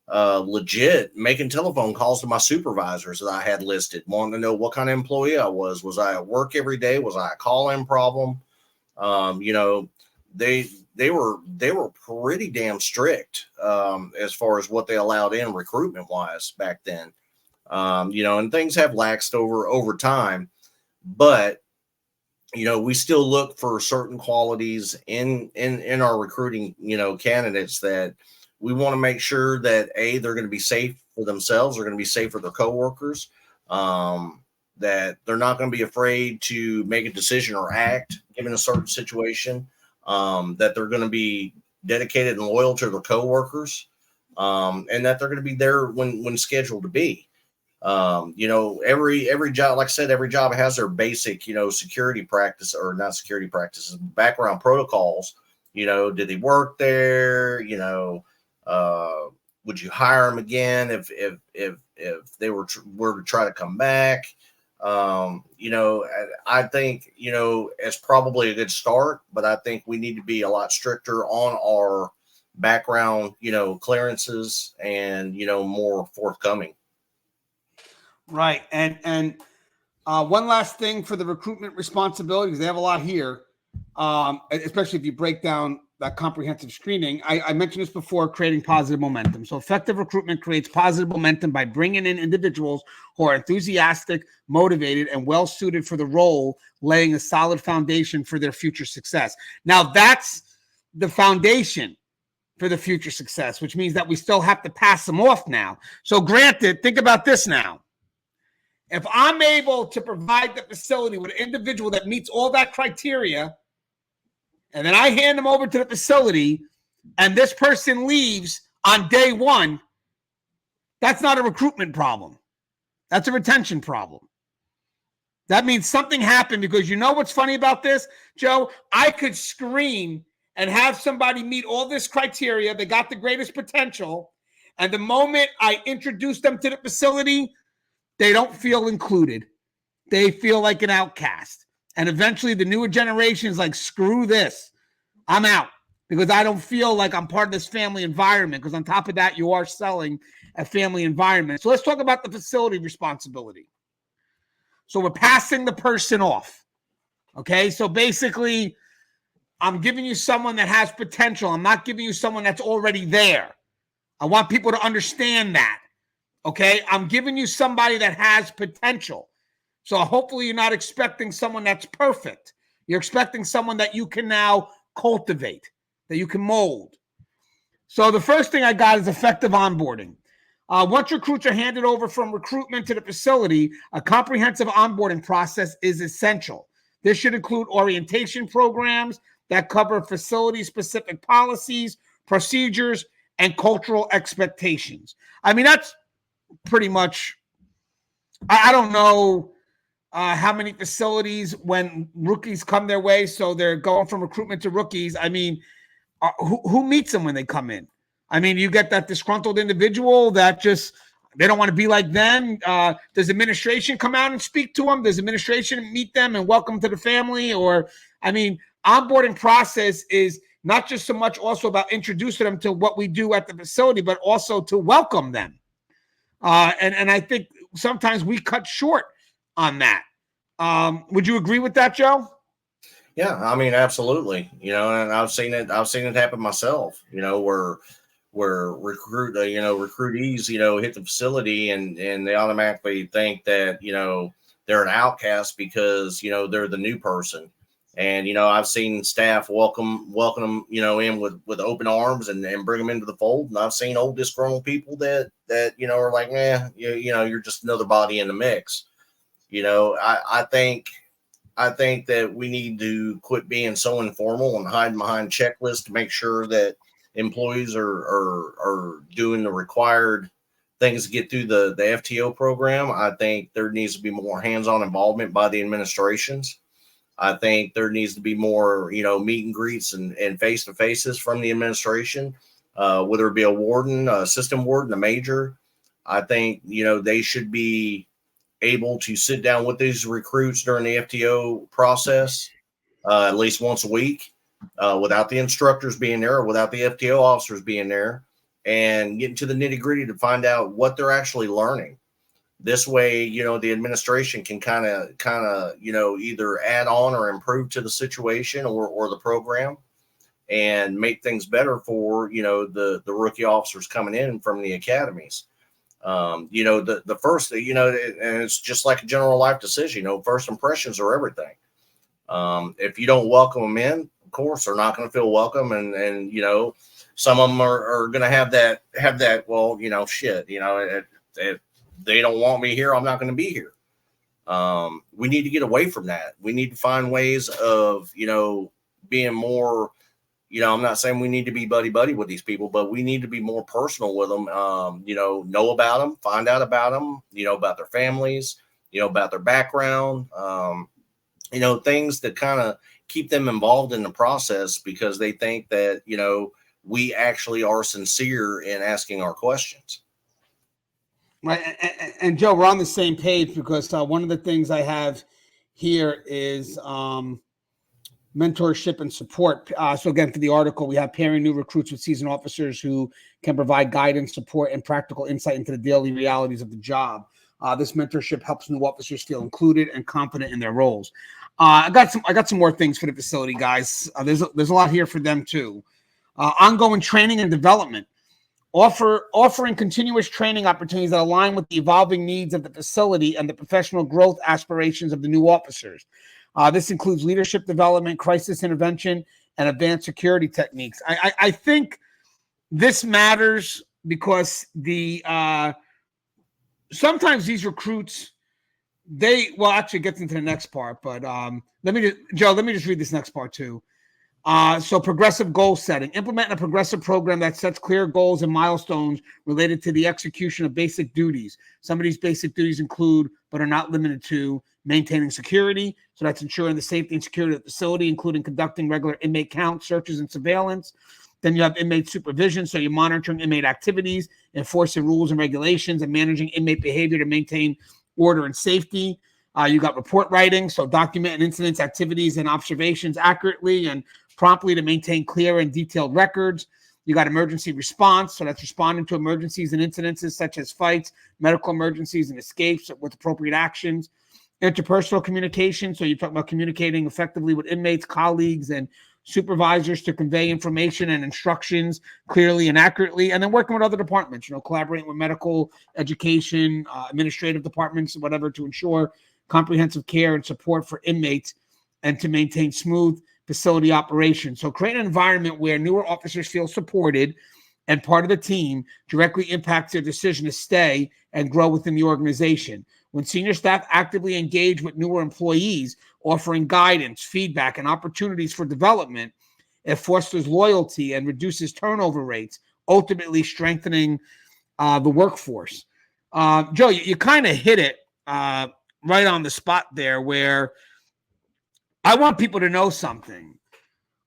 legit making telephone calls to my supervisors that I had listed, wanting to know what kind of employee I was. Was I at work every day? Was I a call-in problem? They were pretty damn strict as far as what they allowed in recruitment wise back then. And things have laxed over time, but we still look for certain qualities in our recruiting, candidates that we want to make sure that they're going to be safe for themselves, they're going to be safe for their coworkers, that they're not going to be afraid to make a decision or act given a certain situation, that they're going to be dedicated and loyal to their coworkers, and that they're going to be there when scheduled to be. Every job, like I said, every job has their basic, security practice, or not security practices, background protocols. Did they work there? Would you hire them again if they were to try to come back? I think, it's probably a good start, but I think we need to be a lot stricter on our background, clearances and, more forthcoming. Right. And one last thing for the recruitment responsibilities, they have a lot here, especially if you break down that comprehensive screening. I mentioned this before, creating positive momentum. So effective recruitment creates positive momentum by bringing in individuals who are enthusiastic, motivated, and well-suited for the role, laying a solid foundation for their future success. Now, that's the foundation for the future success, which means that we still have to pass them off now. So granted, think about this now. If I'm able to provide the facility with an individual that meets all that criteria, and then I hand them over to the facility, and this person leaves on day one, that's not a recruitment problem. That's a retention problem. That means something happened, because you know what's funny about this, Joe? I could screen and have somebody meet all this criteria. They got the greatest potential. And the moment I introduce them to the facility, they don't feel included. They feel like an outcast. And eventually the newer generation is like, screw this. I'm out, because I don't feel like I'm part of this family environment, because on top of that, you are selling a family environment. So let's talk about the facility responsibility. So we're passing the person off. Okay, so basically, I'm giving you someone that has potential. I'm not giving you someone that's already there. I want people to understand that. Okay, I'm giving you somebody that has potential. So hopefully you're not expecting someone that's perfect. You're expecting someone that you can now cultivate, that you can mold. So the first thing I got is effective onboarding. Once recruits are handed over from recruitment to the facility, a comprehensive onboarding process is essential. This should include orientation programs that cover facility-specific policies, procedures, and cultural expectations. I mean, that's pretty much, I don't know how many facilities when rookies come their way, so they're going from recruitment to rookies. I mean, who meets them when they come in? I mean, you get that disgruntled individual that just, They don't want to be like them. Does administration come out and speak to them? Does administration meet them and welcome them to the family? Or, I mean, onboarding process is not just so much also about introducing them to what we do at the facility, but also to welcome them. And I think sometimes we cut short on that. Would you agree with that, Joe? Yeah, I mean, absolutely. And I've seen it happen myself, where recruitees, hit the facility and they automatically think that, they're an outcast because, they're the new person. And, I've seen staff welcome them, in with open arms and bring them into the fold. And I've seen old disgruntled people that, are like, you're just another body in the mix. I think that we need to quit being so informal and hiding behind checklists to make sure that employees are doing the required things to get through the FTO program. I think there needs to be more hands-on involvement by the administrations. I think there needs to be more, meet and greets and face-to-faces from the administration, whether it be a warden, a assistant warden, a major. I think, they should be able to sit down with these recruits during the FTO process at least once a week without the instructors being there or without the FTO officers being there, and get into the nitty-gritty to find out what they're actually learning. This way, the administration can kind of, either add on or improve to the situation or the program and make things better for, the rookie officers coming in from the academies. The first, and it's just like a general life decision, first impressions are everything. If you don't welcome them in, of course, they're not going to feel welcome. And, some of them are going to have that, well, shit, if they don't want me here, I'm not going to be here. We need to get away from that. We need to find ways of, being more, I'm not saying we need to be buddy with these people, but we need to be more personal with them. Know about them, find out about them, about their families, about their background, things that kind of keep them involved in the process because they think that, we actually are sincere in asking our questions. Right. And Joe, we're on the same page because one of the things I have here is mentorship and support. So again, for the article, we have pairing new recruits with seasoned officers who can provide guidance, support, and practical insight into the daily realities of the job. This mentorship helps new officers feel included and confident in their roles. I got some more things for the facility, guys. There's a lot here for them too. Ongoing training and development. Offering continuous training opportunities that align with the evolving needs of the facility and the professional growth aspirations of the new officers. This includes leadership development, crisis intervention, and advanced security techniques. I think this matters because sometimes these recruits, actually gets into the next part, but let me just read this next part too. So progressive goal setting, implementing a progressive program that sets clear goals and milestones related to the execution of basic duties. Some of these basic duties include, but are not limited to, maintaining security. So that's ensuring the safety and security of the facility, including conducting regular inmate count, searches, and surveillance. Then you have inmate supervision. So you're monitoring inmate activities, enforcing rules and regulations, and managing inmate behavior to maintain order and safety. You got report writing. So documenting incidents, activities, and observations accurately and promptly to maintain clear and detailed records. You got emergency response. So that's responding to emergencies and incidences such as fights, medical emergencies, and escapes with appropriate actions. Interpersonal communication. So you talk about communicating effectively with inmates, colleagues, and supervisors to convey information and instructions clearly and accurately. And then working with other departments, collaborating with medical, education, administrative departments, whatever, to ensure comprehensive care and support for inmates and to maintain smooth facility operations. So create an environment where newer officers feel supported and part of the team directly impacts their decision to stay and grow within the organization. When senior staff actively engage with newer employees, offering guidance, feedback, and opportunities for development, it fosters loyalty and reduces turnover rates, ultimately strengthening the workforce. Joe, you kind of hit it right on the spot there, where I want people to know something.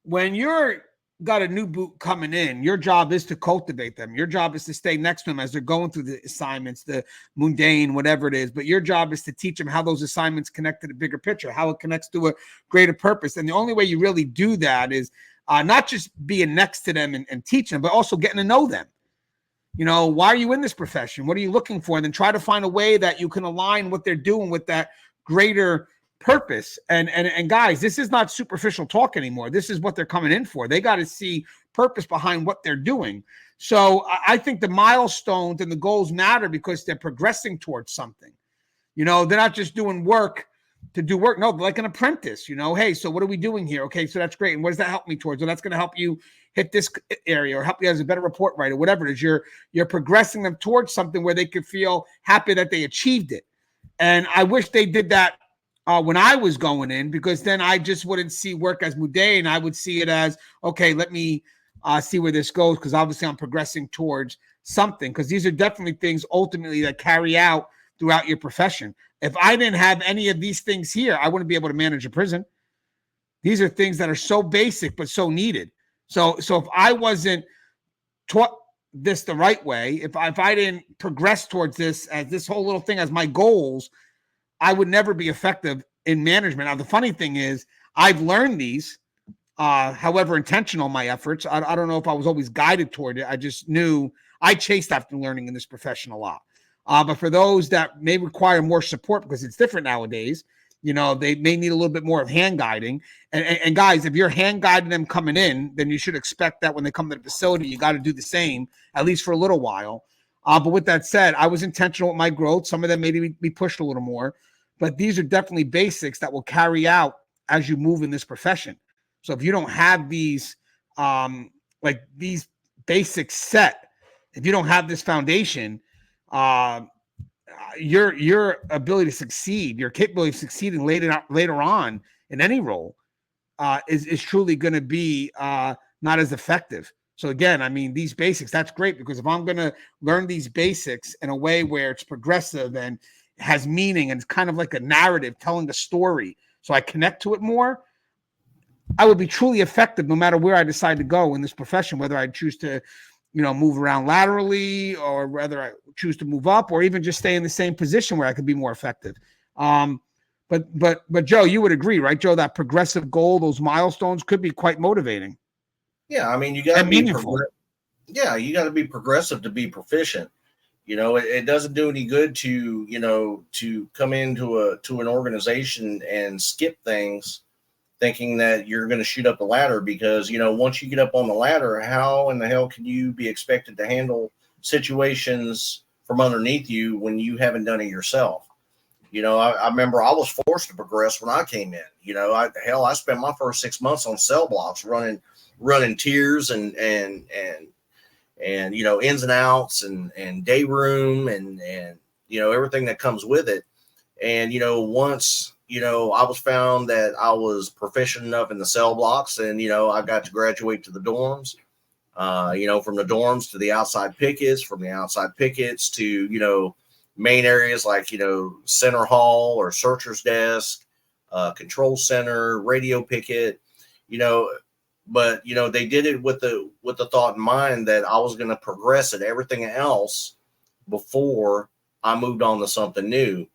When you're got a new boot coming in, your job is to cultivate them. Your job is to stay next to them as they're going through the assignments, the mundane, whatever it is. But your job is to teach them how those assignments connect to the bigger picture, how it connects to a greater purpose. And the only way you really do that is not just being next to them and teaching them, but also getting to know them. You know, why are you in this profession? What are you looking for? And then try to find a way that you can align what they're doing with that greater purpose. And guys, this is not superficial talk anymore. This is what they're coming in for. They got to see purpose behind what they're doing. So I think the milestones and the goals matter because they're progressing towards something. You know, they're not just doing work to do work. No, they're like an apprentice, you know. Hey, so what are we doing here? Okay, so that's great. And what does that help me towards? Well, that's going to help you hit this area or help you as a better report writer, whatever it is. You're progressing them towards something where they could feel happy that they achieved it. And I wish they did that when I was going in, because then I just wouldn't see work as mundane. I would see it as, okay, let me see where this goes, because obviously I'm progressing towards something, because these are definitely things ultimately that carry out throughout your profession. If I didn't have any of these things here, I wouldn't be able to manage a prison. These are things that are so basic but so needed. So if I wasn't taught this the right way, if I didn't progress towards this as this whole little thing as my goals, I would never be effective in management. Now, the funny thing is, I've learned these, however intentional my efforts. I don't know if I was always guided toward it. I just knew I chased after learning in this profession a lot. But for those that may require more support, because it's different nowadays, you know, they may need a little bit more of hand guiding. And guys, if you're hand guiding them coming in, then you should expect that when they come to the facility, you got to do the same, at least for a little while. But with that said, I was intentional with my growth. Some of them maybe be pushed a little more. But these are definitely basics that will carry out as you move in this profession. So if you don't have these, like these basics set, if you don't have this foundation, your ability to succeed, your capability of succeeding later on in any role, is truly going to be not as effective. So again, I mean, these basics, that's great, because if I'm going to learn these basics in a way where it's progressive and has meaning and it's kind of like a narrative telling a story, so I connect to it more, I would be truly effective no matter where I decide to go in this profession, whether I choose to, you know, move around laterally, or whether I choose to move up, or even just stay in the same position where I could be more effective. But Joe, you would agree, right, Joe, that progressive goal, those milestones could be quite motivating. Yeah, I mean, you got to be meaningful. you got to be progressive to be proficient. You know, it doesn't do any good to, you know, to come into an organization and skip things thinking that you're going to shoot up the ladder, because, you know, once you get up on the ladder, how in the hell can you be expected to handle situations from underneath you when you haven't done it yourself? You know, I remember I was forced to progress when I came in. You know, I spent my first 6 months on cell blocks running tiers and you know, ins and outs and day room and you know, everything that comes with it. And, you know, once, you know, I was found that I was proficient enough in the cell blocks, and, you know, I got to graduate to the dorms, you know, from the dorms to the outside pickets, from the outside pickets to, you know, main areas like, you know, center hall or searcher's desk, control center, radio picket, you know. But, you know, they did it with the thought in mind that I was going to progress at everything else before I moved on to something new.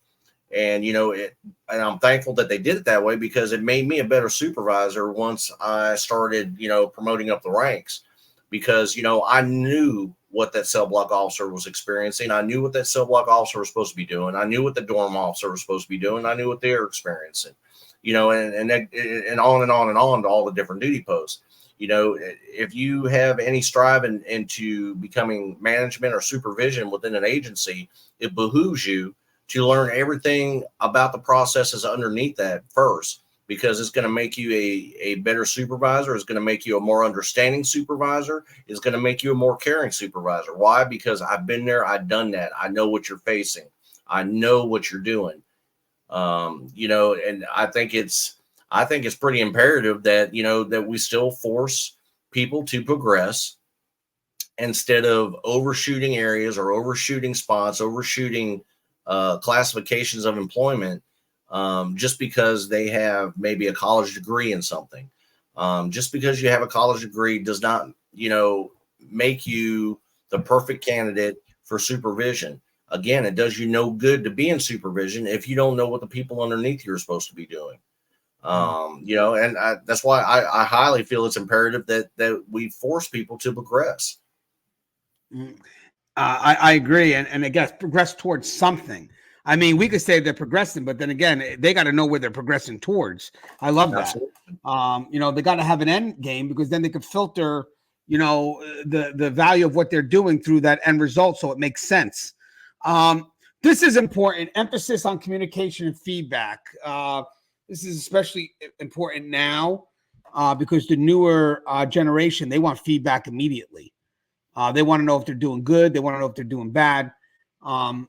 And, you know, and I'm thankful that they did it that way, because it made me a better supervisor once I started, you know, promoting up the ranks, because, you know, I knew what that cell block officer was experiencing. I knew what that cell block officer was supposed to be doing. I knew what the dorm officer was supposed to be doing. I knew what they were experiencing, you know, and on and on and on to all the different duty posts. You know, if you have any striving into becoming management or supervision within an agency, it behooves you to learn everything about the processes underneath that first, because it's going to make you a better supervisor. It's going to make you a more understanding supervisor. It's going to make you a more caring supervisor. Why? Because I've been there. I've done that. I know what you're facing. I know what you're doing. You know, and I think it's pretty imperative that, you know, that we still force people to progress instead of overshooting areas or overshooting spots, overshooting classifications of employment, just because they have maybe a college degree in something. Just because you have a college degree does not, make you the perfect candidate for supervision. Again, it does you no good to be in supervision if you don't know what the people underneath you are supposed to be doing. And that's why I highly feel it's imperative that we force people to progress. I agree, and I guess progress towards something. I mean, we could say they're progressing, but then again, they got to know where they're progressing towards. I love that. Absolutely. They got to have an end game, because then they could filter, the value of what they're doing through that end result, so it makes sense. This is important. Emphasis on communication and feedback. This is especially important now because the newer generation, they want feedback immediately. They want to know if they're doing good. They want to know if they're doing bad.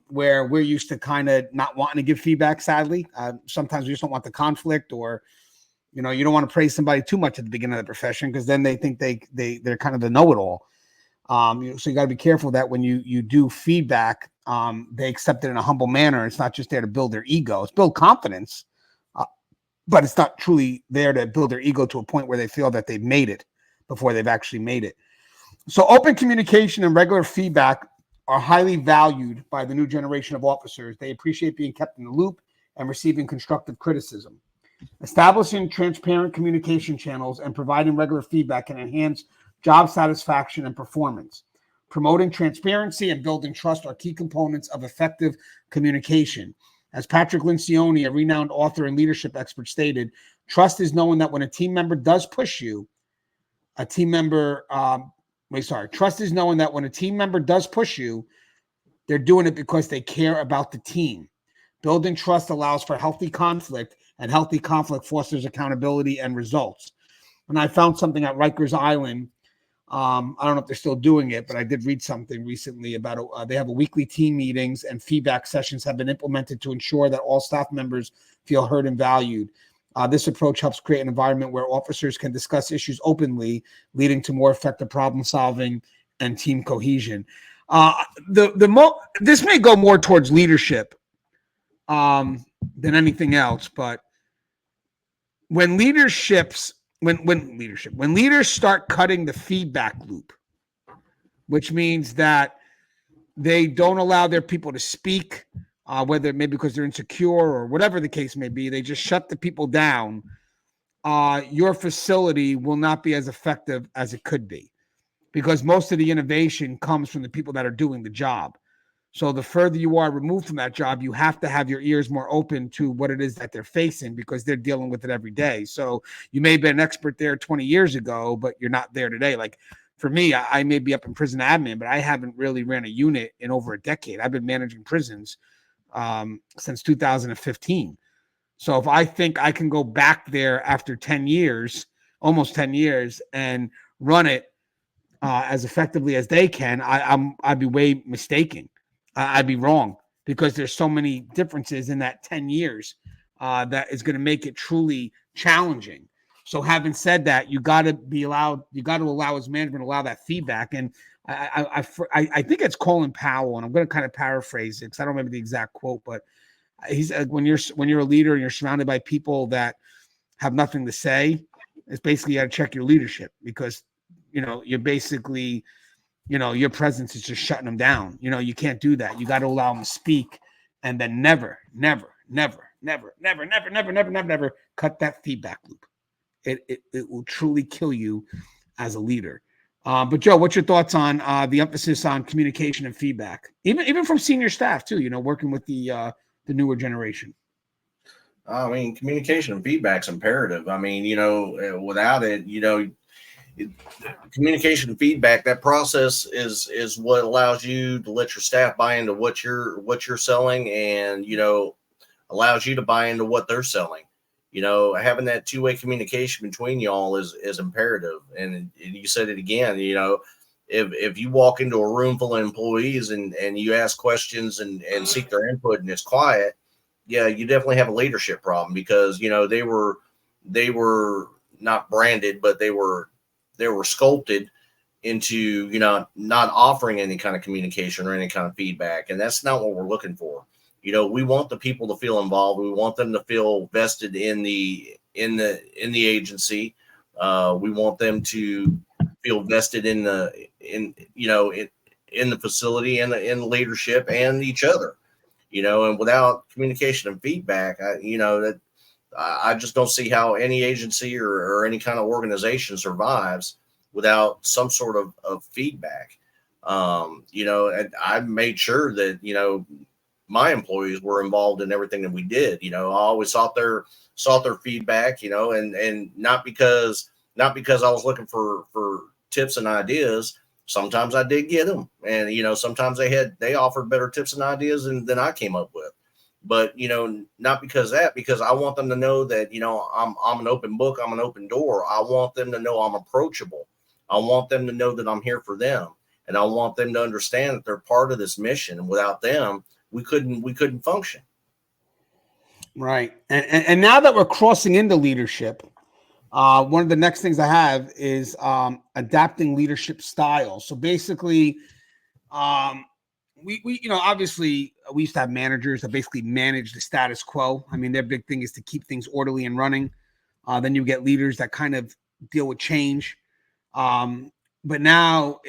Where we're used to kind of not wanting to give feedback, sadly. Sometimes we just don't want the conflict, or, you don't want to praise somebody too much at the beginning of the profession, because then they think they're kind of the know-it-all. So you got to be careful that when you do feedback, they accept it in a humble manner. It's not just there to build their ego. It's build confidence, but it's not truly there to build their ego to a point where they feel that they've made it before they've actually made it. So open communication and regular feedback are highly valued by the new generation of officers. They appreciate being kept in the loop and receiving constructive criticism. Establishing transparent communication channels and providing regular feedback can enhance job satisfaction and performance. Promoting transparency and building trust are key components of effective communication. As Patrick Lencioni, a renowned author and leadership expert, stated, trust is knowing that when a team member does push you, trust is knowing that when a team member does push you, they're doing it because they care about the team. Building trust allows for healthy conflict, and healthy conflict fosters accountability and results. And I found something at Rikers Island. I don't know if they're still doing it, but I did read something recently about they have a weekly team meetings, and feedback sessions have been implemented to ensure that all staff members feel heard and valued. This approach helps create an environment where officers can discuss issues openly, leading to more effective problem solving and team cohesion. This may go more towards leadership than anything else, but when leaders start cutting the feedback loop, which means that they don't allow their people to speak, whether maybe because they're insecure or whatever the case may be, they just shut the people down. Your facility will not be as effective as it could be, because most of the innovation comes from the people that are doing the job. So the further you are removed from that job, you have to have your ears more open to what it is that they're facing, because they're dealing with it every day. So you may have been an expert there 20 years ago, but you're not there today. Like for me, I may be up in prison admin, but I haven't really ran a unit in over a decade. I've been managing prisons since 2015. So if I think I can go back there after 10 years, almost 10 years, and run it as effectively as they can, I'd be way mistaken. I'd be wrong, because there's so many differences in that 10 years that is going to make it truly challenging. So having said that, you got to allow as management, allow that feedback. And I think it's Colin Powell, and I'm going to kind of paraphrase it because I don't remember the exact quote, but he's when you're a leader and you're surrounded by people that have nothing to say, it's basically you got to check your leadership, because you're basically, your presence is just shutting them down. You can't do that. You got to allow them to speak, and then never cut that feedback loop. It will truly kill you as a leader. But Joe, what's your thoughts on the emphasis on communication and feedback, even from senior staff too? Working with the newer generation. I mean, communication and feedback's imperative. I mean, without it, communication and feedback, that process is what allows you to let your staff buy into what you're selling, and allows you to buy into what they're selling. Having that two-way communication between y'all is imperative. And you said it again, if you walk into a room full of employees and you ask questions and seek their input and it's quiet, yeah, you definitely have a leadership problem, because they were not branded, but they were sculpted into not offering any kind of communication or any kind of feedback, and that's not what we're looking for. We want the people to feel involved. We want them to feel vested in the agency. We want them to feel vested in in the facility and in leadership and each other, and without communication and feedback, I just don't see how any agency or any kind of organization survives without some sort of feedback. And I made sure that, my employees were involved in everything that we did. I always sought their feedback, and not because I was looking for tips and ideas. Sometimes I did get them, and sometimes they offered better tips and ideas than I came up with. But not because I want them to know that I'm an open book, I'm an open door. I want them to know I'm approachable. I want them to know that I'm here for them, and I want them to understand that they're part of this mission. And without them, we couldn't function. Right. And now that we're crossing into leadership, one of the next things I have is adapting leadership style. So basically, we obviously we used to have managers that basically manage the status quo. I mean, their big thing is to keep things orderly and running. Then you get leaders that kind of deal with change. But now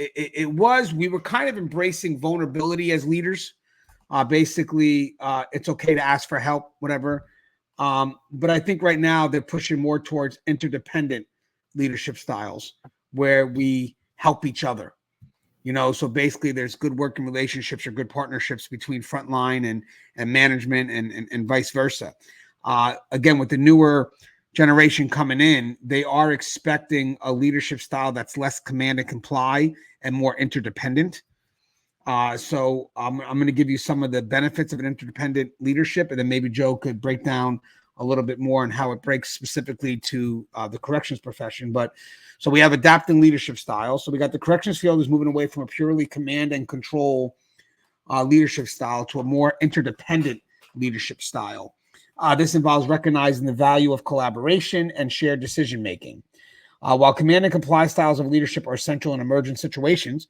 we were kind of embracing vulnerability as leaders. Basically, it's okay to ask for help, whatever. But I think right now they're pushing more towards interdependent leadership styles where we help each other. So basically there's good working relationships or good partnerships between frontline and management and vice versa. Again, with the newer generation coming in, they are expecting a leadership style that's less command and comply and more interdependent. So I'm going to give you some of the benefits of an interdependent leadership, and then maybe Joe could break down a little bit more on how it breaks specifically to the corrections profession. But so we have adapting leadership style. So we got the corrections field is moving away from a purely command and control leadership style to a more interdependent leadership style. This involves recognizing the value of collaboration and shared decision making. While command and comply styles of leadership are essential in emergent situations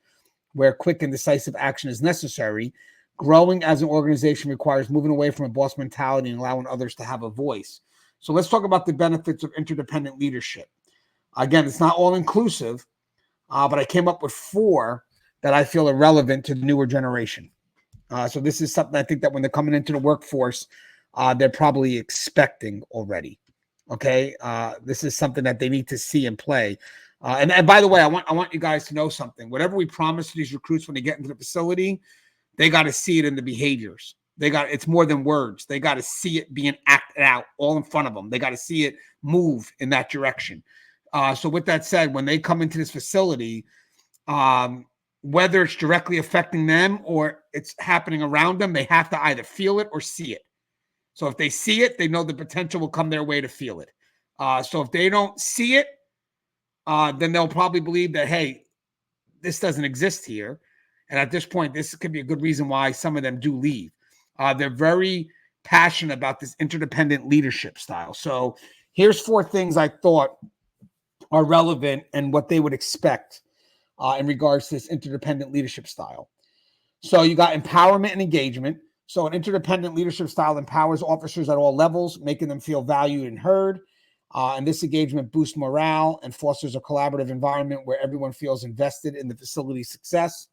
where quick and decisive action is necessary, growing as an organization requires moving away from a boss mentality and allowing others to have a voice. So let's talk about the benefits of interdependent leadership. Again, it's not all inclusive, but I came up with 4 that I feel are relevant to the newer generation. So this is something I think that when they're coming into the workforce, they're probably expecting already. Okay. This is something that they need to see and play. And by the way, I want you guys to know something. Whatever we promise to these recruits when they get into the facility, they got to see it in the behaviors. It's more than words. They got to see it being acted out all in front of them. They got to see it move in that direction. So with that said, when they come into this facility, whether it's directly affecting them or it's happening around them, they have to either feel it or see it. So if they see it, they know the potential will come their way to feel it. So if they don't see it, then they'll probably believe that, hey, this doesn't exist here. And at this point, this could be a good reason why some of them do leave. They're very passionate about this interdependent leadership style. So here's 4 things I thought are relevant and what they would expect in regards to this interdependent leadership style. So you got empowerment and engagement. So an interdependent leadership style empowers officers at all levels, making them feel valued and heard. And this engagement boosts morale and fosters a collaborative environment where everyone feels invested in the facility's success.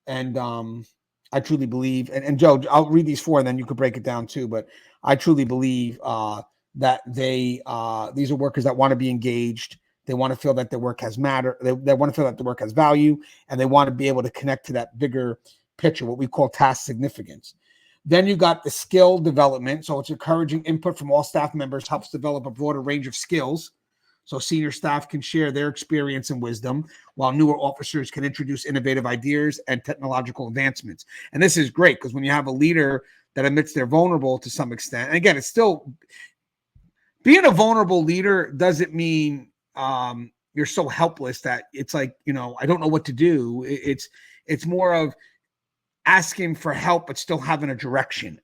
And I truly believe, and Joe, I'll read these 4 and then you could break it down too, but I truly believe that these are workers that want to be engaged. They want to feel that their work has matter. They want to feel that the work has value, and they want to be able to connect to that bigger picture, what we call task significance. Then you got the skill development. So it's encouraging input from all staff members, helps develop a broader range of skills. So senior staff can share their experience and wisdom, while newer officers can introduce innovative ideas and technological advancements. And this is great because when you have a leader that admits they're vulnerable to some extent, and again, it's still being a vulnerable leader doesn't mean you're so helpless that it's like, I don't know what to do. It's more of asking for help, but still having a direction.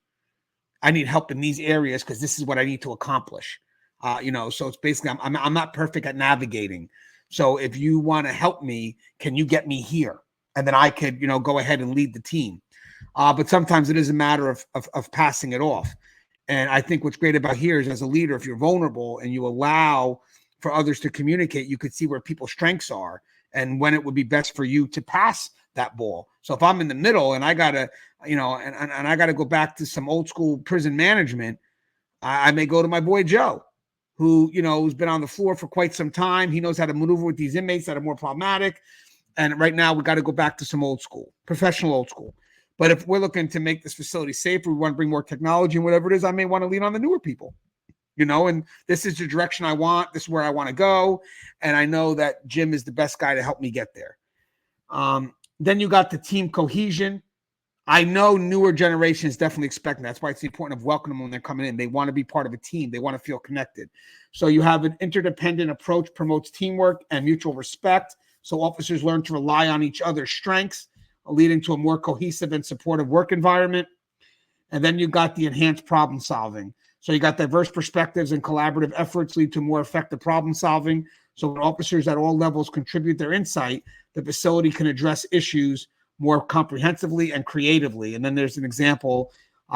I need help in these areas because this is what I need to accomplish. So it's basically, I'm not perfect at navigating. So if you want to help me, can you get me here? And then I could, go ahead and lead the team. But sometimes it is a matter of passing it off. And I think what's great about here is as a leader, if you're vulnerable and you allow for others to communicate, you could see where people's strengths are and when it would be best for you to pass that ball. So if I'm in the middle and I gotta, and I gotta go back to some old school prison management, I may go to my boy Joe, who's been on the floor for quite some time. He knows how to maneuver with these inmates that are more problematic. And right now we got to go back to some old school, professional old school. But if we're looking to make this facility safer, we want to bring more technology and whatever it is, I may want to lean on the newer people, and this is the direction I want. This is where I want to go. And I know that Jim is the best guy to help me get there. Then you got the team cohesion. I know newer generations definitely expect that. That's why it's important of welcoming them when they're coming in. They want to be part of a team. They want to feel connected. So you have an interdependent approach, promotes teamwork and mutual respect. So officers learn to rely on each other's strengths, leading to a more cohesive and supportive work environment. And then you got the enhanced problem solving. So you got diverse perspectives and collaborative efforts lead to more effective problem solving. So when officers at all levels contribute their insight, the facility can address issues more comprehensively and creatively. And then there's an example.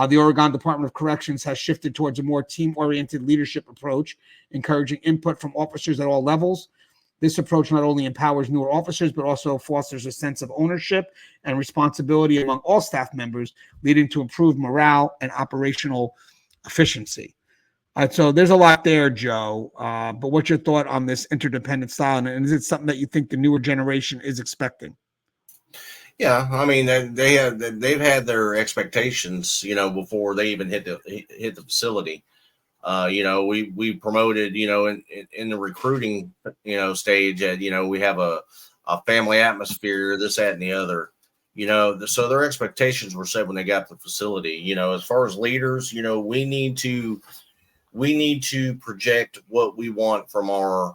The Oregon Department of Corrections has shifted towards a more team-oriented leadership approach, encouraging input from officers at all levels. This approach not only empowers newer officers, but also fosters a sense of ownership and responsibility among all staff members, leading to improved morale and operational efficiency. So there's a lot there, Joe. But what's your thought on this interdependent style? And is it something that you think the newer generation is expecting? Yeah, I mean they've had their expectations, before they even hit the facility. We promoted, in the recruiting, stage at, we have a family atmosphere, this, that, and the other, so their expectations were set when they got the facility. As far as leaders, we need to project what we want from our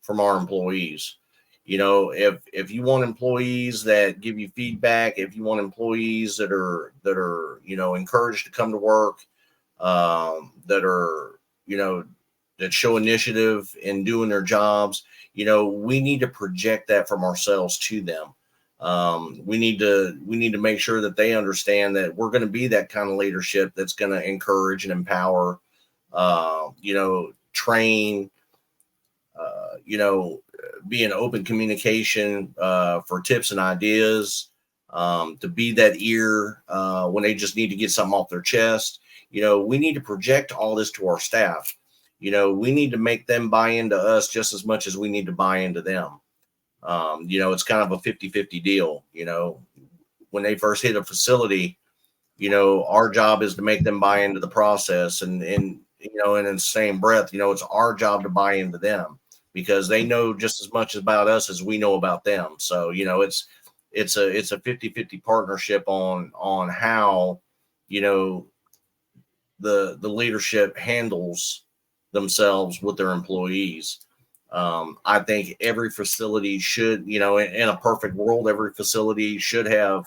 employees. If you want employees that give you feedback, if you want employees that are encouraged to come to work, that are, that show initiative in doing their jobs, we need to project that from ourselves to them. We need to make sure that they understand that we're going to be that kind of leadership that's going to encourage and empower, train, be in open communication for tips and ideas, to be that ear when they just need to get something off their chest. We need to project all this to our staff. We need to make them buy into us just as much as we need to buy into them. It's kind of a 50-50 deal. When they first hit a facility, our job is to make them buy into the process, and in the same breath, it's our job to buy into them, because they know just as much about us as we know about them. So, it's a 50-50 partnership on how, the leadership handles themselves with their employees. I think every facility should, in a perfect world, every facility should have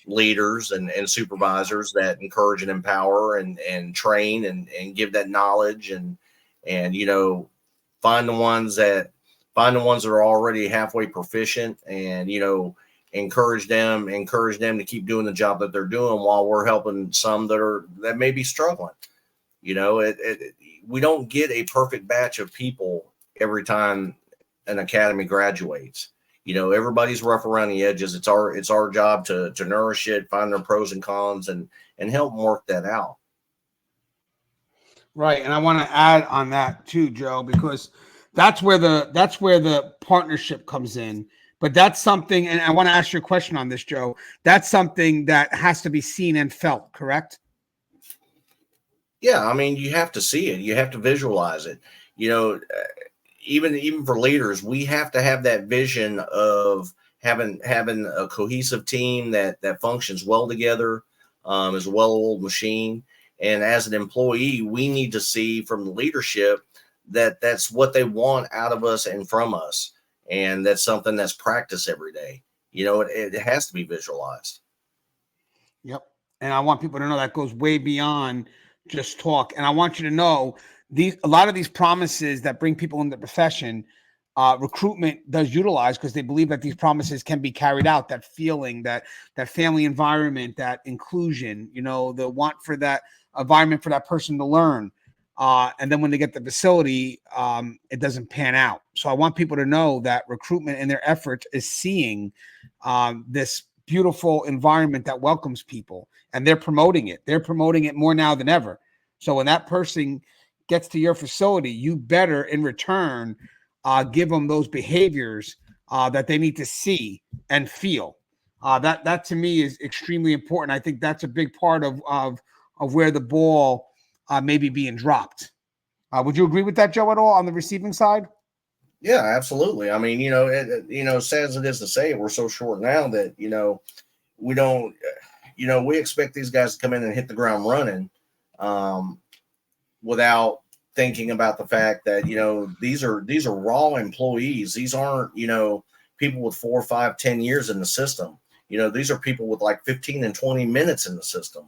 leaders and supervisors that encourage and empower and train and give that knowledge and find the ones that are already halfway proficient and, encourage them to keep doing the job that they're doing while we're helping some that may be struggling. We don't get a perfect batch of people every time an academy graduates. Everybody's rough around the edges. It's our job to nourish it, find their pros and cons, and help them work that out. Right. And I want to add on that too, Joe, because that's where the partnership comes in. But that's something, and I want to ask you a question on this, Joe. That's something that has to be seen and felt, correct? Yeah, I mean, you have to see it. You have to visualize it. Even for leaders, we have to have that vision of having a cohesive team that functions well together, is a well-oiled machine. And as an employee, we need to see from the leadership that that's what they want out of us and from us. And that's something that's practiced every day. It has to be visualized. Yep. And I want people to know that goes way beyond just talk. And I want you to know a lot of these promises that bring people in the profession, recruitment does utilize, because they believe that these promises can be carried out. That feeling, that family environment, that inclusion, the want for that environment for that person to learn. And then when they get the facility, it doesn't pan out. So I want people to know that recruitment and their effort is seeing this beautiful environment that welcomes people, and they're promoting it. They're promoting it more now than ever. So when that person gets to your facility, you better in return give them those behaviors that they need to see and feel. That to me is extremely important. I think that's a big part of where the ball may be being dropped. Would you agree with that, Joe, at all on the receiving side? Yeah, absolutely. I mean, sad as it is to say, we're so short now that, we don't, we expect these guys to come in and hit the ground running without thinking about the fact that, these are raw employees. These aren't, people with 4, 5, 10 years in the system. These are people with like 15 and 20 minutes in the system.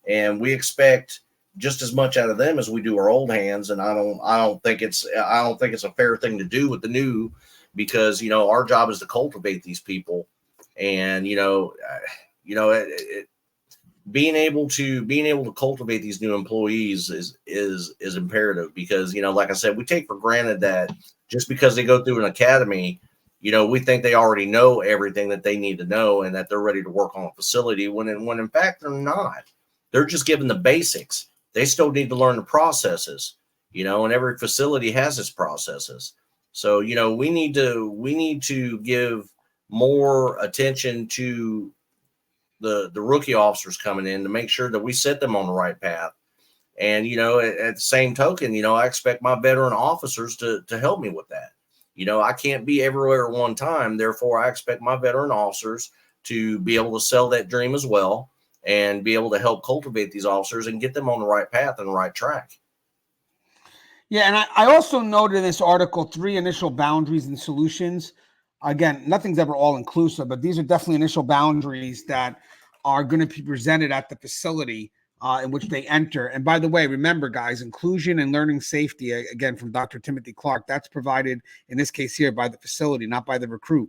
And we expect just as much out of them as we do our old hands. And I don't think it's a fair thing to do with the new, because, our job is to cultivate these people. And, being able to cultivate these new employees is imperative, because, like I said, we take for granted that just because they go through an academy, we think they already know everything that they need to know and that they're ready to work on a facility, when in fact they're not. They're just given the basics. They still need to learn the processes, and every facility has its processes. So, we need to give more attention to the rookie officers coming in to make sure that we set them on the right path. And, at the same token, I expect my veteran officers to help me with that. I can't be everywhere at one time. Therefore, I expect my veteran officers to be able to sell that dream as well, and be able to help cultivate these officers and get them on the right path and the right track. Yeah, and I also noted in this article 3 initial boundaries and solutions. Again, nothing's ever all inclusive, but these are definitely initial boundaries that are going to be presented at the facility in which they enter. And by the way, remember, guys, inclusion and learning safety, again, from Dr. Timothy Clark, that's provided in this case here by the facility, not by the recruit.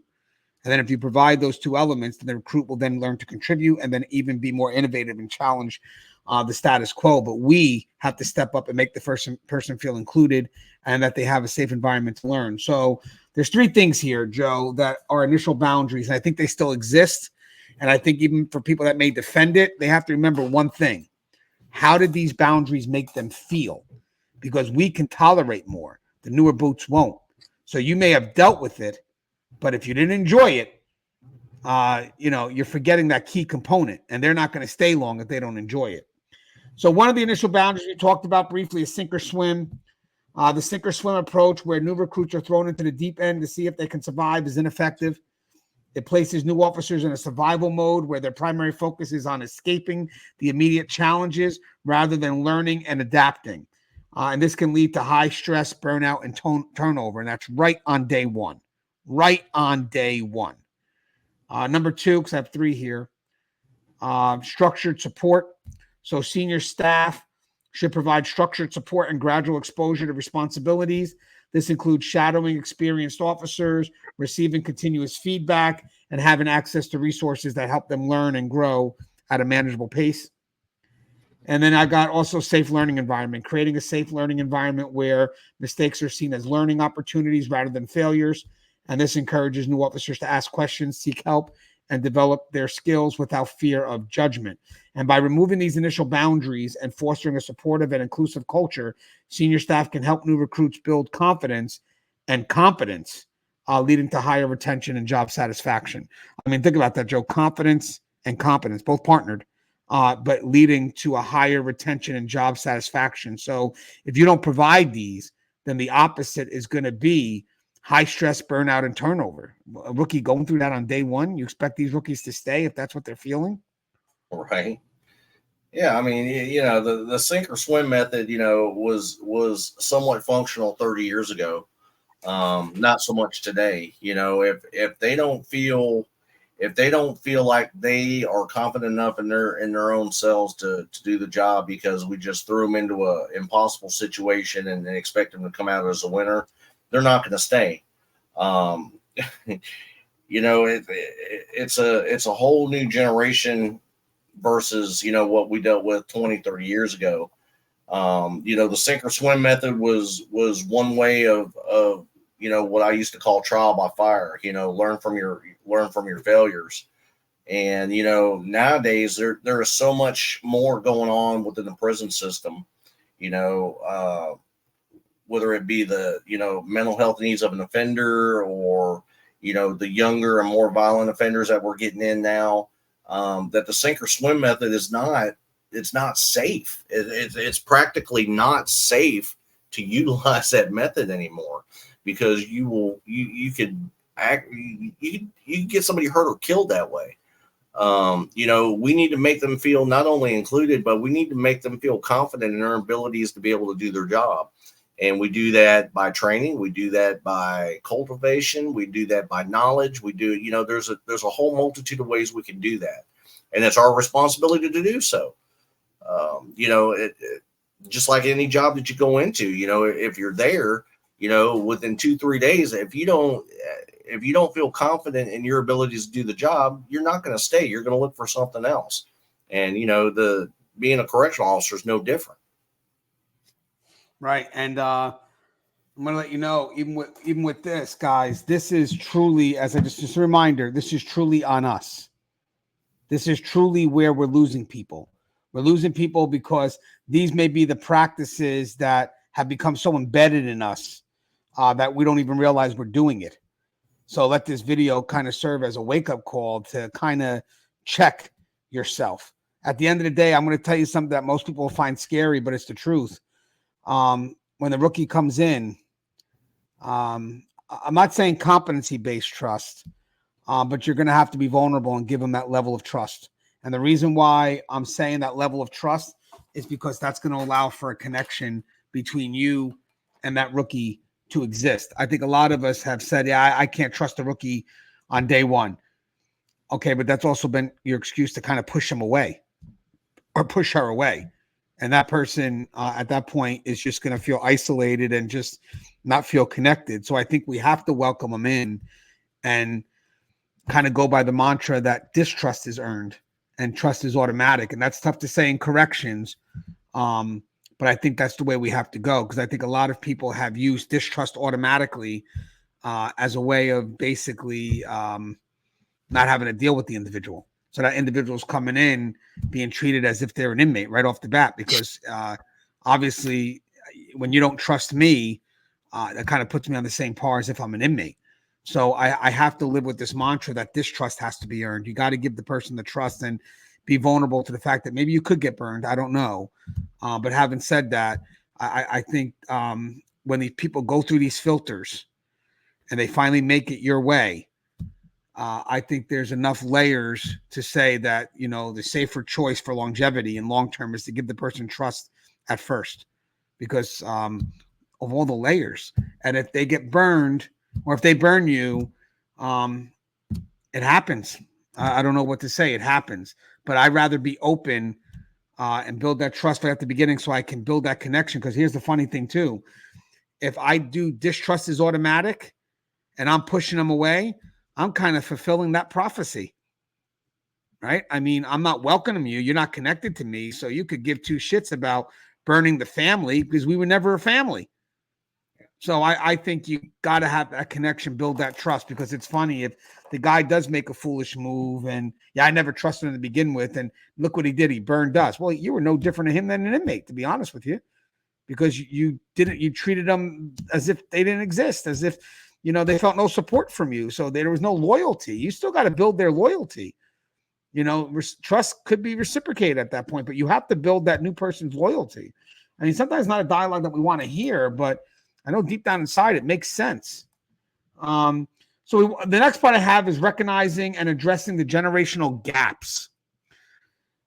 And then if you provide those two elements, then the recruit will then learn to contribute and then even be more innovative and challenge the status quo. But we have to step up and make the first person feel included and that they have a safe environment to learn. So there's 3 things here, Joe, that are initial boundaries. And I think they still exist. And I think even for people that may defend it, they have to remember one thing. How did these boundaries make them feel? Because we can tolerate more. The newer boots won't. So you may have dealt with it, but if you didn't enjoy it, you're forgetting that key component, and they're not going to stay long if they don't enjoy it. So one of the initial boundaries we talked about briefly is sink or swim. The sink or swim approach, where new recruits are thrown into the deep end to see if they can survive, is ineffective. It places new officers in a survival mode where their primary focus is on escaping the immediate challenges rather than learning and adapting. And this can lead to high stress, burnout, and turnover. And that's right on day one. Right on day one. Number 2, because I have 3 here, structured support. So senior staff should provide structured support and gradual exposure to responsibilities. This includes shadowing experienced officers, receiving continuous feedback, and having access to resources that help them learn and grow at a manageable pace. And then I got also safe learning environment, creating a safe learning environment where mistakes are seen as learning opportunities rather than failures. And this encourages new officers to ask questions, seek help, and develop their skills without fear of judgment. And by removing these initial boundaries and fostering a supportive and inclusive culture, senior staff can help new recruits build confidence and competence, leading to higher retention and job satisfaction. I mean, think about that, Joe. Confidence and competence, both partnered, but leading to a higher retention and job satisfaction. So if you don't provide these, then the opposite is going to be high stress, burnout, and turnover. A rookie going through that on day one, you expect these rookies to stay if that's what they're feeling? Right. Yeah, I mean, the sink or swim method, was somewhat functional 30 years ago. Not so much today. If they don't feel like they are confident enough in their own selves to do the job, because we just threw them into a impossible situation and expect them to come out as a winner, they're not going to stay. It's a whole new generation versus, what we dealt with 20, 30 years ago. The sink or swim method was one way of what I used to call trial by fire. Learn from your failures. And nowadays there is so much more going on within the prison system. Whether it be the mental health needs of an offender, or the younger and more violent offenders that we're getting in now, that the sink or swim method is not safe. It's practically not safe to utilize that method anymore, because you could get somebody hurt or killed that way. We need to make them feel not only included, but we need to make them feel confident in their abilities to be able to do their job. And we do that by training. We do that by cultivation. We do that by knowledge. We do, there's a whole multitude of ways we can do that. And it's our responsibility to do so. Just like any job that you go into, if you're there, within 2-3 days, if you don't feel confident in your abilities to do the job, you're not going to stay. You're going to look for something else. And, being a correctional officer is no different. Right. And I'm going to let you know, even with this, guys, this is truly, as just a reminder, this is truly on us. This is truly where we're losing people. We're losing people because these may be the practices that have become so embedded in us that we don't even realize we're doing it. So let this video kind of serve as a wake-up call to kind of check yourself. At the end of the day, I'm going to tell you something that most people find scary, but it's the truth. When the rookie comes in, I'm not saying competency-based trust, but you're going to have to be vulnerable and give them that level of trust. And the reason why I'm saying that level of trust is because that's going to allow for a connection between you and that rookie to exist. I think a lot of us have said, yeah, I can't trust a rookie on day one. Okay, but that's also been your excuse to kind of push him away or push her away. And that person at that point is just going to feel isolated and just not feel connected. So I think we have to welcome them in and kind of go by the mantra that distrust is earned and trust is automatic. And that's tough to say in corrections. But I think that's the way we have to go, because I think a lot of people have used distrust automatically as a way of basically not having to deal with the individual. So that individual's coming in being treated as if they're an inmate right off the bat, because obviously when you don't trust me, that kind of puts me on the same par as if I'm an inmate. So I have to live with this mantra that distrust has to be earned. You got to give the person the trust and be vulnerable to the fact that maybe you could get burned. I don't know. But having said that, I think when these people go through these filters and they finally make it your way, I think there's enough layers to say that, the safer choice for longevity and long-term is to give the person trust at first, because of all the layers. And if they get burned, or if they burn you, it happens. I don't know what to say. It happens. But I'd rather be open and build that trust right at the beginning so I can build that connection. Because here's the funny thing, too. If I do distrust is automatic and I'm pushing them away, I'm kind of fulfilling that prophecy, right? I mean, I'm not welcoming you. You're not connected to me. So you could give two shits about burning the family, because we were never a family. So I think you got to have that connection, build that trust, because it's funny if the guy does make a foolish move and, yeah, I never trusted him to begin with, and look what he did. He burned us. Well, you were no different to him than an inmate, to be honest with you, because you treated them as if they didn't exist, as if, they felt no support from you. So there was no loyalty. You still got to build their loyalty. Trust could be reciprocated at that point, but you have to build that new person's loyalty. I mean, sometimes not a dialogue that we want to hear, but I know deep down inside it makes sense. The next part I have is recognizing and addressing the generational gaps.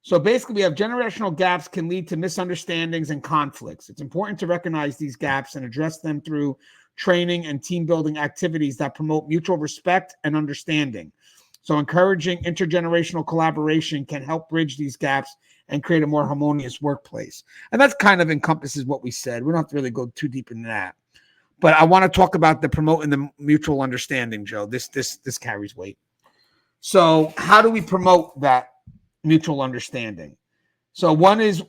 So basically, we have generational gaps can lead to misunderstandings and conflicts. It's important to recognize these gaps and address them through training and team building activities that promote mutual respect and understanding. So encouraging intergenerational collaboration can help bridge these gaps and create a more harmonious workplace. And that kind of encompasses what we said. We don't have to really go too deep into that. But I want to talk about the promoting the mutual understanding, Joe. This carries weight. So how do we promote that mutual understanding? So one is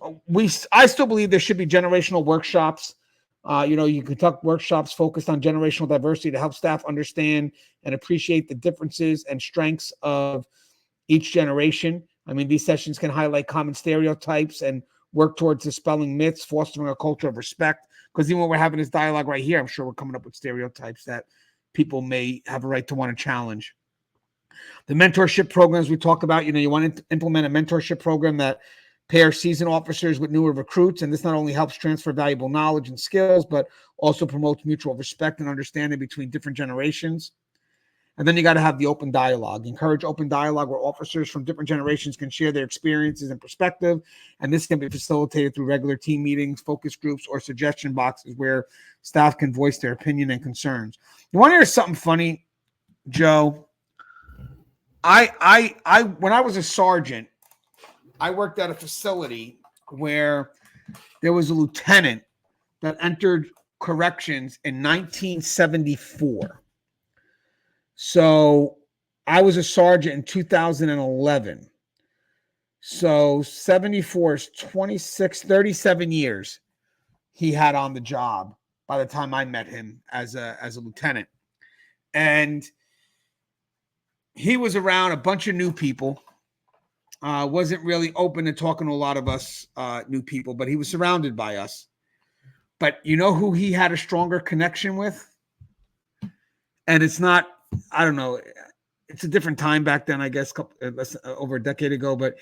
I still believe there should be generational workshops. You conduct workshops focused on generational diversity to help staff understand and appreciate the differences and strengths of each generation. I mean, these sessions can highlight common stereotypes and work towards dispelling myths, fostering a culture of respect. Because even when we're having this dialogue right here, I'm sure we're coming up with stereotypes that people may have a right to want to challenge. The mentorship programs we talk about, you want to implement a mentorship program that pairs seasoned officers with newer recruits. And this not only helps transfer valuable knowledge and skills, but also promotes mutual respect and understanding between different generations. And then you got to have the open dialogue. Encourage open dialogue where officers from different generations can share their experiences and perspective. And this can be facilitated through regular team meetings, focus groups, or suggestion boxes where staff can voice their opinion and concerns. You want to hear something funny, Joe? I when I was a sergeant, I worked at a facility where there was a lieutenant that entered corrections in 1974. So I was a sergeant in 2011. So 74 is 26, 37 years he had on the job by the time I met him as a lieutenant. And he was around a bunch of new people. Wasn't really open to talking to a lot of us new people, but he was surrounded by us. But you know who he had a stronger connection with? And it's not, I don't know, it's a different time back then, I guess, over a decade ago, but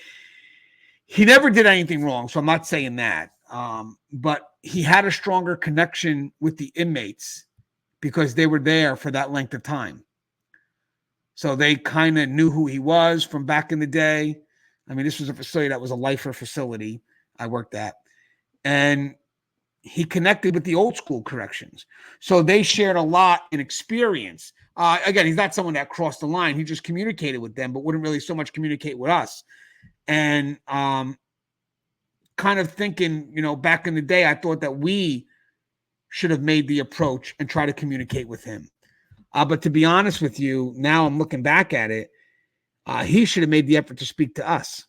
he never did anything wrong. So I'm not saying that. But he had a stronger connection with the inmates because they were there for that length of time. So they kind of knew who he was from back in the day. I mean, this was a facility that was a lifer facility I worked at. And he connected with the old school corrections. So they shared a lot in experience. Again, he's not someone that crossed the line. He just communicated with them, but wouldn't really so much communicate with us. And kind of thinking, back in the day, I thought that we should have made the approach and try to communicate with him. But to be honest with you, now I'm looking back at it, he should have made the effort to speak to us.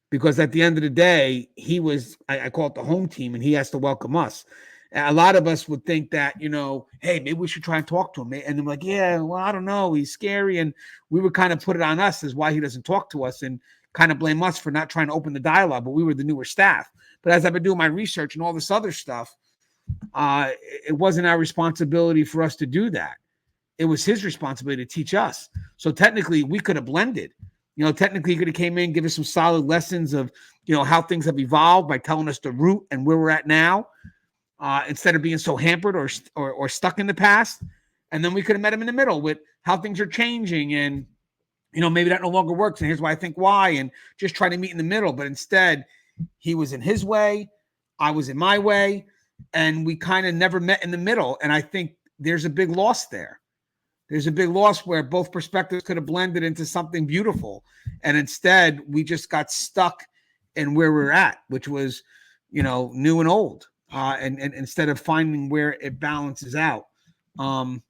Because at the end of the day, he was, I call it the home team, and he has to welcome us. A lot of us would think that, hey, maybe we should try and talk to him. And I'm like, yeah, well, I don't know. He's scary. And we would kind of put it on us as why he doesn't talk to us and kind of blame us for not trying to open the dialogue. But we were the newer staff. But as I've been doing my research and all this other stuff, it wasn't our responsibility for us to do that. It was his responsibility to teach us. So technically, we could have blended. Technically, he could have came in, give us some solid lessons of, how things have evolved by telling us the route and where we're at now, instead of being so hampered or stuck in the past. And then we could have met him in the middle with how things are changing and, maybe that no longer works. And here's why I think why, and just try to meet in the middle. But instead, he was in his way, I was in my way, and we kind of never met in the middle. And I think there's a big loss there. There's a big loss where both perspectives could have blended into something beautiful. And instead, we just got stuck in where we're at, which was, new and old. And instead of finding where it balances out. I'm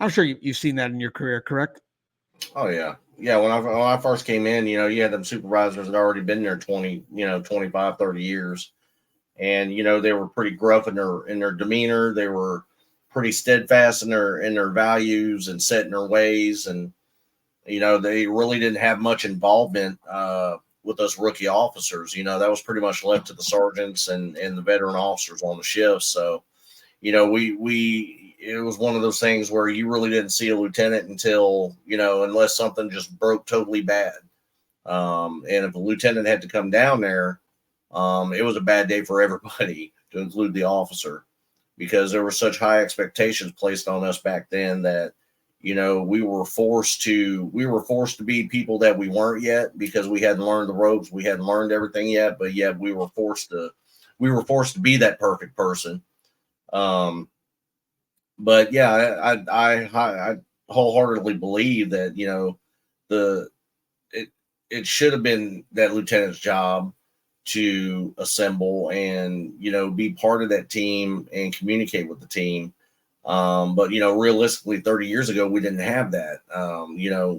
sure you've seen that in your career, correct? Oh, yeah. Yeah, when I first came in, you had them supervisors that already been there 20, 25, 30 years. And, they were pretty gruff in their demeanor. They were pretty steadfast in their values and set in their ways. And, they really didn't have much involvement with us rookie officers. That was pretty much left to the sergeants and the veteran officers on the shift. So, it was one of those things where you really didn't see a lieutenant until, unless something just broke totally bad. And if a lieutenant had to come down there, it was a bad day for everybody, to include the officer, because there were such high expectations placed on us back then that, we were forced to be people that we weren't yet, because we hadn't learned the ropes. We hadn't learned everything yet, but yet we were forced to be that perfect person. But yeah, I wholeheartely believe that, it should have been that lieutenant's job to assemble and, be part of that team and communicate with the team. But, realistically, 30 years ago, we didn't have that.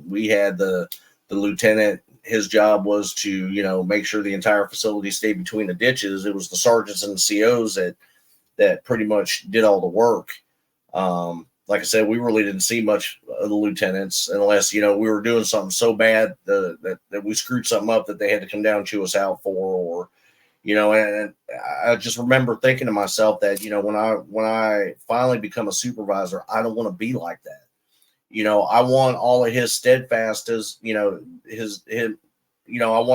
We had the lieutenant his job was to, make sure the entire facility stayed between the ditches. It was the sergeants and the COs that pretty much did all the work. Like I said, we really didn't see much of the lieutenants unless, we were doing something so bad that we screwed something up that they had to come down and chew us out for, or, and I just remember thinking to myself that, when I finally become a supervisor, I don't want to be like that. I want all of his steadfast as, I want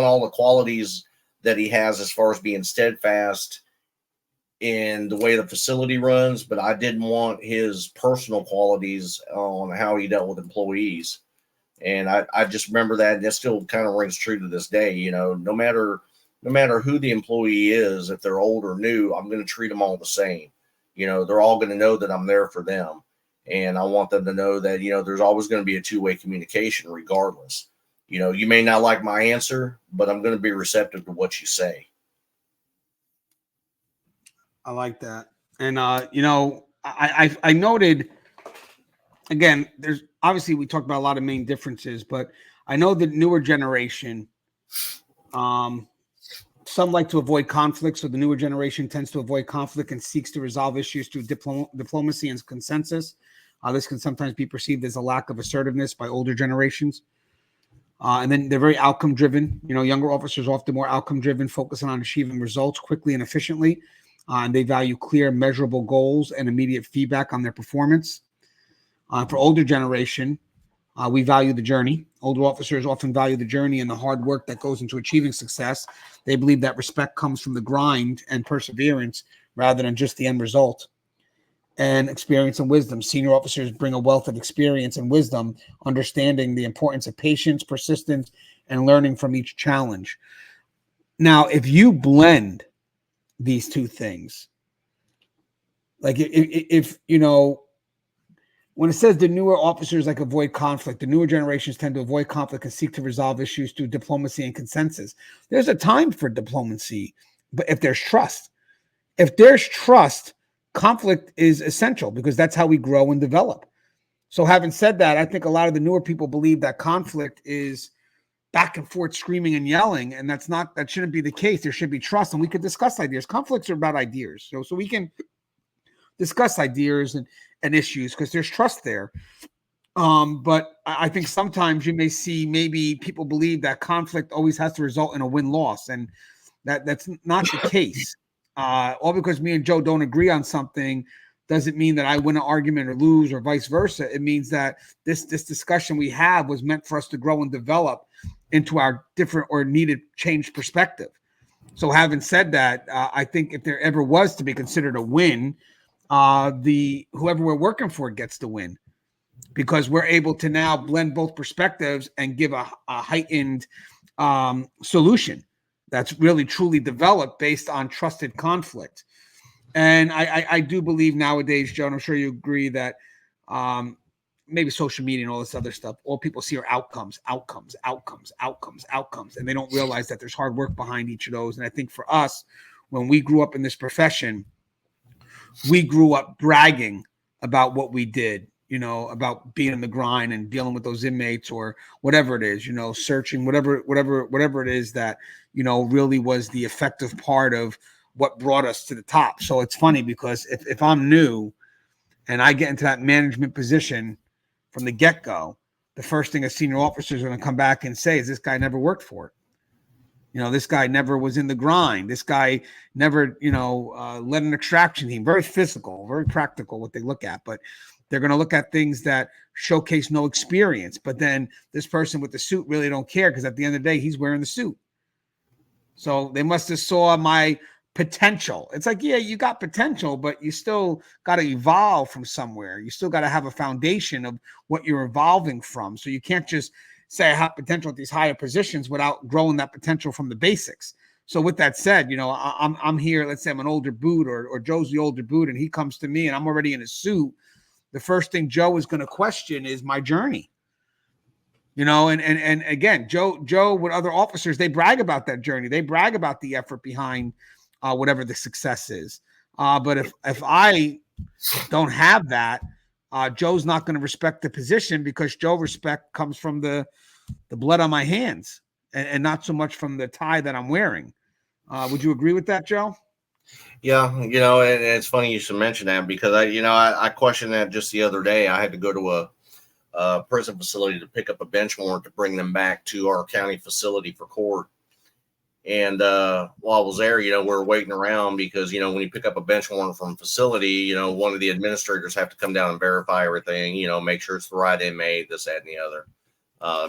all the qualities that he has as far as being steadfast in the way the facility runs, but I didn't want his personal qualities on how he dealt with employees. And I just remember that, and it still kind of rings true to this day. No matter who the employee is, if they're old or new, I'm going to treat them all the same. They're all going to know that I'm there for them. And I want them to know that, there's always going to be a two-way communication regardless. You may not like my answer, but I'm going to be receptive to what you say. I like that. And, I noted, again, there's obviously, we talked about a lot of main differences, but I know the newer generation, some like to avoid conflict. So the newer generation tends to avoid conflict and seeks to resolve issues through diplomacy and consensus. This can sometimes be perceived as a lack of assertiveness by older generations. And then they're very outcome driven. Younger officers are often more outcome driven, focusing on achieving results quickly and efficiently. And they value clear, measurable goals and immediate feedback on their performance. For older generation, we value the journey. Older officers often value the journey and the hard work that goes into achieving success. They believe that respect comes from the grind and perseverance rather than just the end result. And experience and wisdom. Senior officers bring a wealth of experience and wisdom, understanding the importance of patience, persistence, and learning from each challenge. Now, if you blend these two things, like if when it says the newer officers avoid conflict, the newer generations tend to avoid conflict and seek to resolve issues through diplomacy and consensus. There's a time for diplomacy, but if there's trust, conflict is essential because that's how we grow and develop. So having said that, I think a lot of the newer people believe that conflict is back and forth screaming and yelling, and that shouldn't be the case. There should be trust, and we could discuss ideas. Conflicts are about ideas. So we can discuss ideas and issues because there's trust there. But I think sometimes you may see maybe people believe that conflict always has to result in a win-loss, and that's not the case. All because me and Joe don't agree on something doesn't mean that I win an argument or lose or vice versa. It means that this discussion we have was meant for us to grow and develop into our different or needed changed perspective. So having said that, I think if there ever was to be considered a win, whoever we're working for gets the win because we're able to now blend both perspectives and give a heightened solution that's really truly developed based on trusted conflict. And I do believe nowadays, Joe, and I'm sure you agree that maybe social media and all this other stuff, all people see are outcomes. And they don't realize that there's hard work behind each of those. And I think for us, when we grew up in this profession, we grew up bragging about what we did, about being in the grind and dealing with those inmates or whatever it is, searching, whatever it is that, really was the effective part of what brought us to the top. So it's funny because if I'm new and I get into that management position from the get-go, the first thing a senior officer is going to come back and say is this guy never worked for it. This guy never was in the grind. This guy never, led an extraction team. Very physical, very practical what they look at. But they're going to look at things that showcase no experience. But then this person with the suit really don't care because at the end of the day, he's wearing the suit. So they must have saw my potential. It's like, yeah, you got potential, but you still got to evolve from somewhere. You still got to have a foundation of what you're evolving from. So you can't just say I have potential at these higher positions without growing that potential from the basics. So with that said, I'm here, let's say I'm an older boot or Joe's the older boot and he comes to me and I'm already in a suit. The first thing Joe is going to question is my journey. And again, Joe with other officers, they brag about that journey. They brag about the effort behind whatever the success is. But if I don't have that, Joe's not going to respect the position because Joe respect comes from the blood on my hands. and not so much from the tie that I'm wearing. Would you agree with that, Joe? Yeah, and it's funny you should mention that because I questioned that just the other day. I had to go to a prison facility to pick up a bench warrant to bring them back to our county facility for court. And while I was there, we're waiting around because, when you pick up a bench warrant from a facility, one of the administrators have to come down and verify everything, make sure it's the right inmate, this, that, and the other,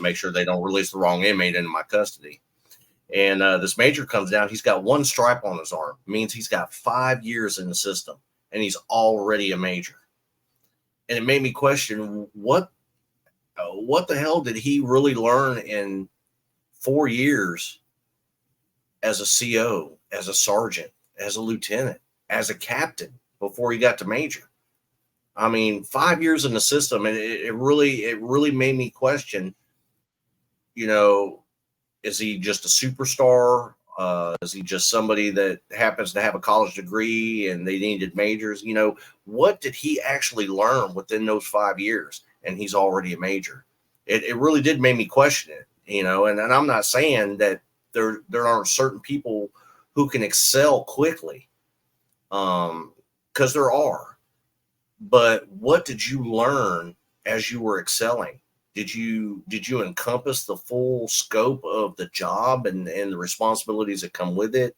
make sure they don't release the wrong inmate into my custody. And this major comes down. He's got one stripe on his arm. It means he's got 5 years in the system, and he's already a major. And it made me question what the hell did he really learn in 4 years as a CO, as a sergeant, as a lieutenant, as a captain before he got to major. I mean, 5 years in the system, and it really made me question, is he just a superstar? Is he just somebody that happens to have a college degree and they needed majors? What did he actually learn within those 5 years? And he's already a major. It really did make me question it, and I'm not saying that there aren't certain people who can excel quickly, because there are. But what did you learn as you were excelling? Did you encompass the full scope of the job and the responsibilities that come with it?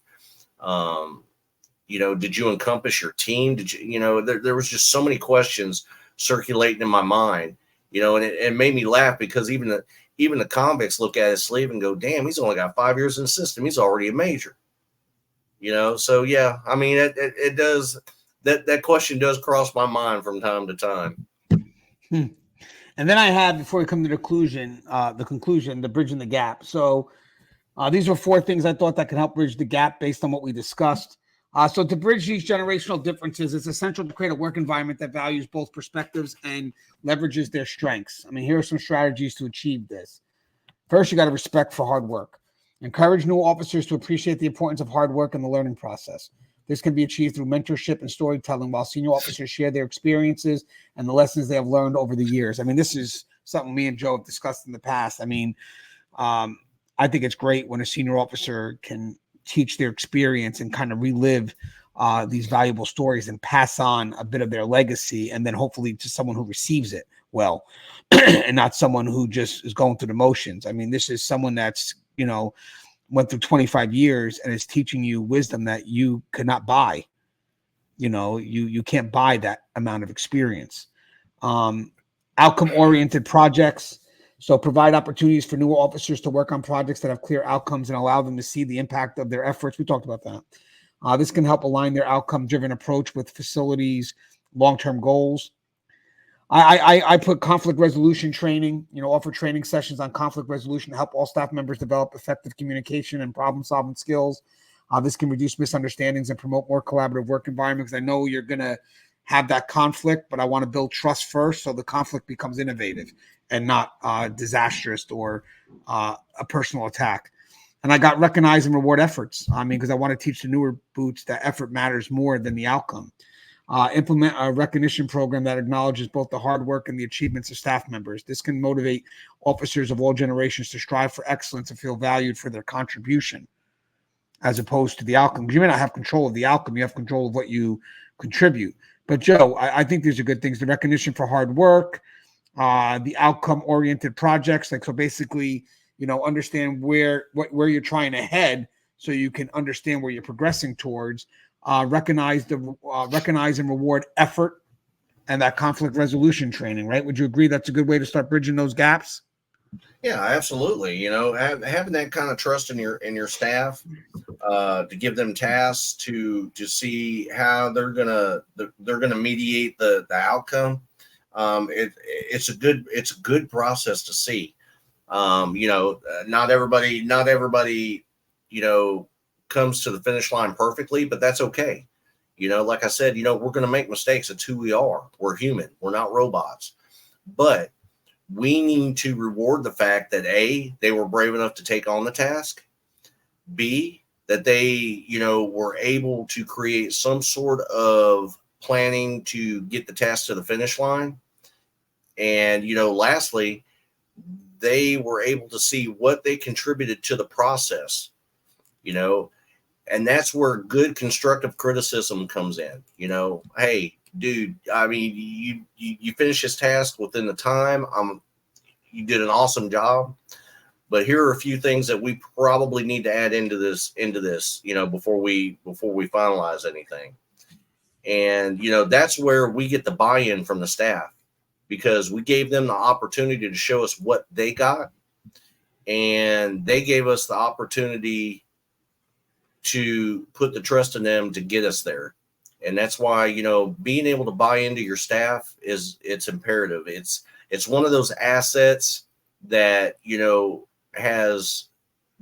Did you encompass your team? Did you, there was just so many questions circulating in my mind, and it made me laugh because even the convicts look at his sleeve and go, damn, he's only got 5 years in the system. He's already a major, So yeah, I mean, it does, that question does cross my mind from time to time. And then I had, before we come to the conclusion, the bridging the gap. So these were 4 things I thought that could help bridge the gap based on what we discussed. So to bridge these generational differences, it's essential to create a work environment that values both perspectives and leverages their strengths. I mean, here are some strategies to achieve this. First, you got to respect for hard work. Encourage new officers to appreciate the importance of hard work in the learning process. This can be achieved through mentorship and storytelling while senior officers share their experiences and the lessons they have learned over the years. I mean, this is something me and Joe have discussed in the past. I mean, I think it's great when a senior officer can teach their experience and kind of relive these valuable stories and pass on a bit of their legacy, and then hopefully to someone who receives it well and not someone who just is going through the motions. I mean, this is someone that's, went through 25 years and is teaching you wisdom that you could not buy. You can't buy that amount of experience. Outcome-oriented projects. So provide opportunities for new officers to work on projects that have clear outcomes and allow them to see the impact of their efforts. We talked about that. This can help align their outcome-driven approach with facilities' long-term goals. I put conflict resolution training, offer training sessions on conflict resolution to help all staff members develop effective communication and problem-solving skills. This can reduce misunderstandings and promote more collaborative work environment, because I know you're going to have that conflict, but I want to build trust first so the conflict becomes innovative and not disastrous or a personal attack. And I got recognize and reward efforts. Because I want to teach the newer boots that effort matters more than the outcome. Implement a recognition program that acknowledges both the hard work and the achievements of staff members. This can motivate officers of all generations to strive for excellence and feel valued for their contribution, as opposed to the outcome. You may not have control of the outcome. You have control of what you contribute. But Joe, I think these are good things. The recognition for hard work, the outcome-oriented projects. So basically, understand where you're trying to head so you can understand where you're progressing towards. Recognize and reward effort, and that conflict resolution training, right? Would you agree that's a good way to start bridging those gaps? Yeah, absolutely. Having that kind of trust in your staff, to give them tasks to see how they're gonna mediate the outcome. It's a good process to see. Not everybody, comes to the finish line perfectly, but that's okay. Like I said, we're going to make mistakes. It's who we are. We're human. We're not robots. But we need to reward the fact that A, they were brave enough to take on the task. B, that they, were able to create some sort of planning to get the task to the finish line. And, lastly, they were able to see what they contributed to the process, and that's where good constructive criticism comes in. Hey, dude, I mean, you finished this task within the time. You did an awesome job, but here are a few things that we probably need to add into this, before we finalize anything. And, that's where we get the buy-in from the staff, because we gave them the opportunity to show us what they got, and they gave us the opportunity to put the trust in them to get us there. And that's why, being able to buy into your staff it's imperative. It's one of those assets that, has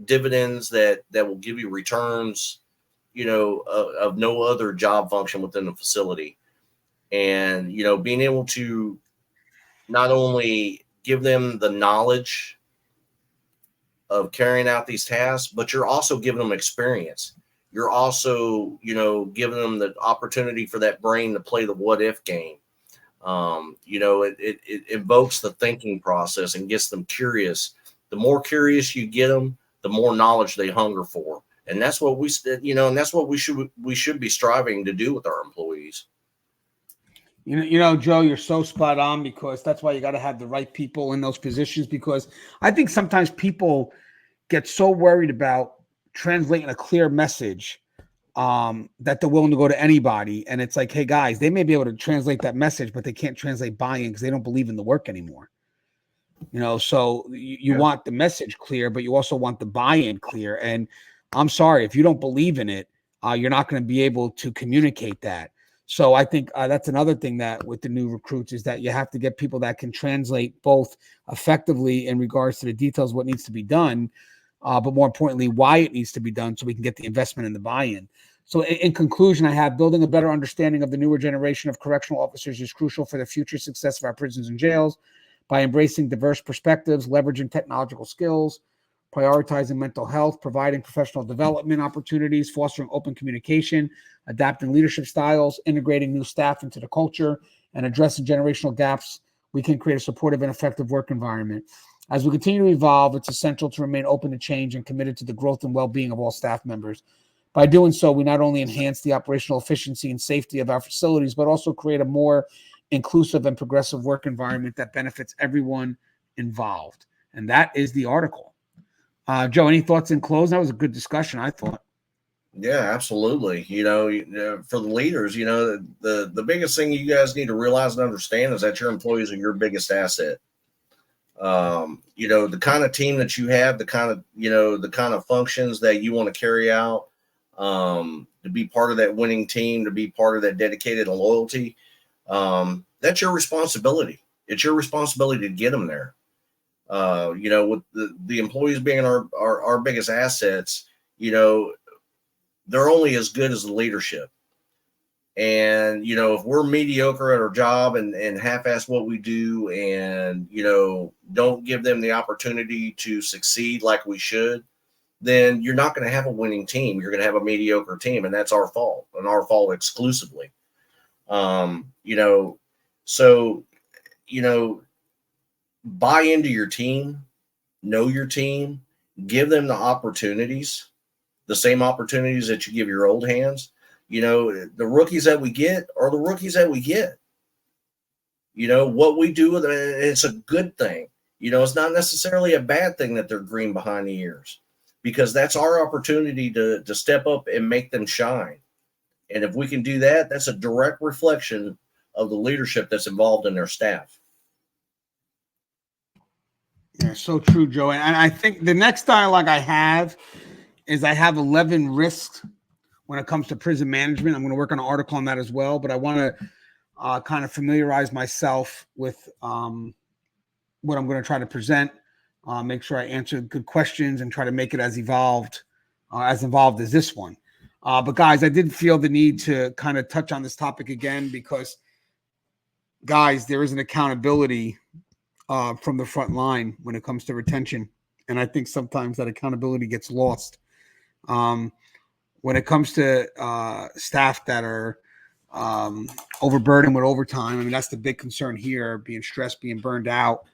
dividends that will give you returns, of no other job function within the facility. And, being able to not only give them the knowledge of carrying out these tasks, but you're also giving them experience. You're also, giving them the opportunity for that brain to play the what if game. It invokes the thinking process and gets them curious. The more curious you get them, the more knowledge they hunger for. And that's what we should be striving to do with our employees. Joe, you're so spot on, because that's why you got to have the right people in those positions, because I think sometimes people get so worried about translating a clear message that they're willing to go to anybody. And it's like, hey, guys, they may be able to translate that message, but they can't translate buy-in because they don't believe in the work anymore. So you want the message clear, but you also want the buy-in clear. And I'm sorry, if you don't believe in it, you're not going to be able to communicate that. So I think that's another thing that with the new recruits is that you have to get people that can translate both effectively in regards to the details, what needs to be done, but more importantly, why it needs to be done, so we can get the investment and the buy-in. So in conclusion, I have building a better understanding of the newer generation of correctional officers is crucial for the future success of our prisons and jails. By embracing diverse perspectives, leveraging technological skills, prioritizing mental health, providing professional development opportunities, fostering open communication, adapting leadership styles, integrating new staff into the culture, and addressing generational gaps, we can create a supportive and effective work environment. As we continue to evolve, it's essential to remain open to change and committed to the growth and well-being of all staff members. By doing so, we not only enhance the operational efficiency and safety of our facilities, but also create a more inclusive and progressive work environment that benefits everyone involved. And that is the article. Joe, any thoughts in close? That was a good discussion, I thought. Yeah, absolutely. For the leaders, the biggest thing you guys need to realize and understand is that your employees are your biggest asset. The kind of team that you have, the kind of functions that you want to carry out, to be part of that winning team, to be part of that dedicated and loyalty, that's your responsibility. It's your responsibility to get them there. With the employees being our biggest assets, they're only as good as the leadership. And, if we're mediocre at our job and half-ass what we do and, don't give them the opportunity to succeed like we should, then you're not going to have a winning team. You're going to have a mediocre team, and that's our fault, and our fault exclusively. So, buy into your team, know your team, give them the opportunities, the same opportunities that you give your old hands. The rookies that we get are the rookies that we get. What we do with it, it's a good thing. It's not necessarily a bad thing that they're green behind the ears, because that's our opportunity to step up and make them shine. And if we can do that, that's a direct reflection of the leadership that's involved in their staff. Yeah, so true, Joe. And I think the next dialogue I have is I have 11 risks when it comes to prison management. I'm going to work on an article on that as well, but I want to kind of familiarize myself with what I'm going to try to present, make sure I answer good questions and try to make it as involved as this one. But guys, I did feel the need to kind of touch on this topic again, because guys, there is an accountability from the front line when it comes to retention. And I think sometimes that accountability gets lost. When it comes to staff that are overburdened with overtime, I mean, that's the big concern here, being stressed, being burned out.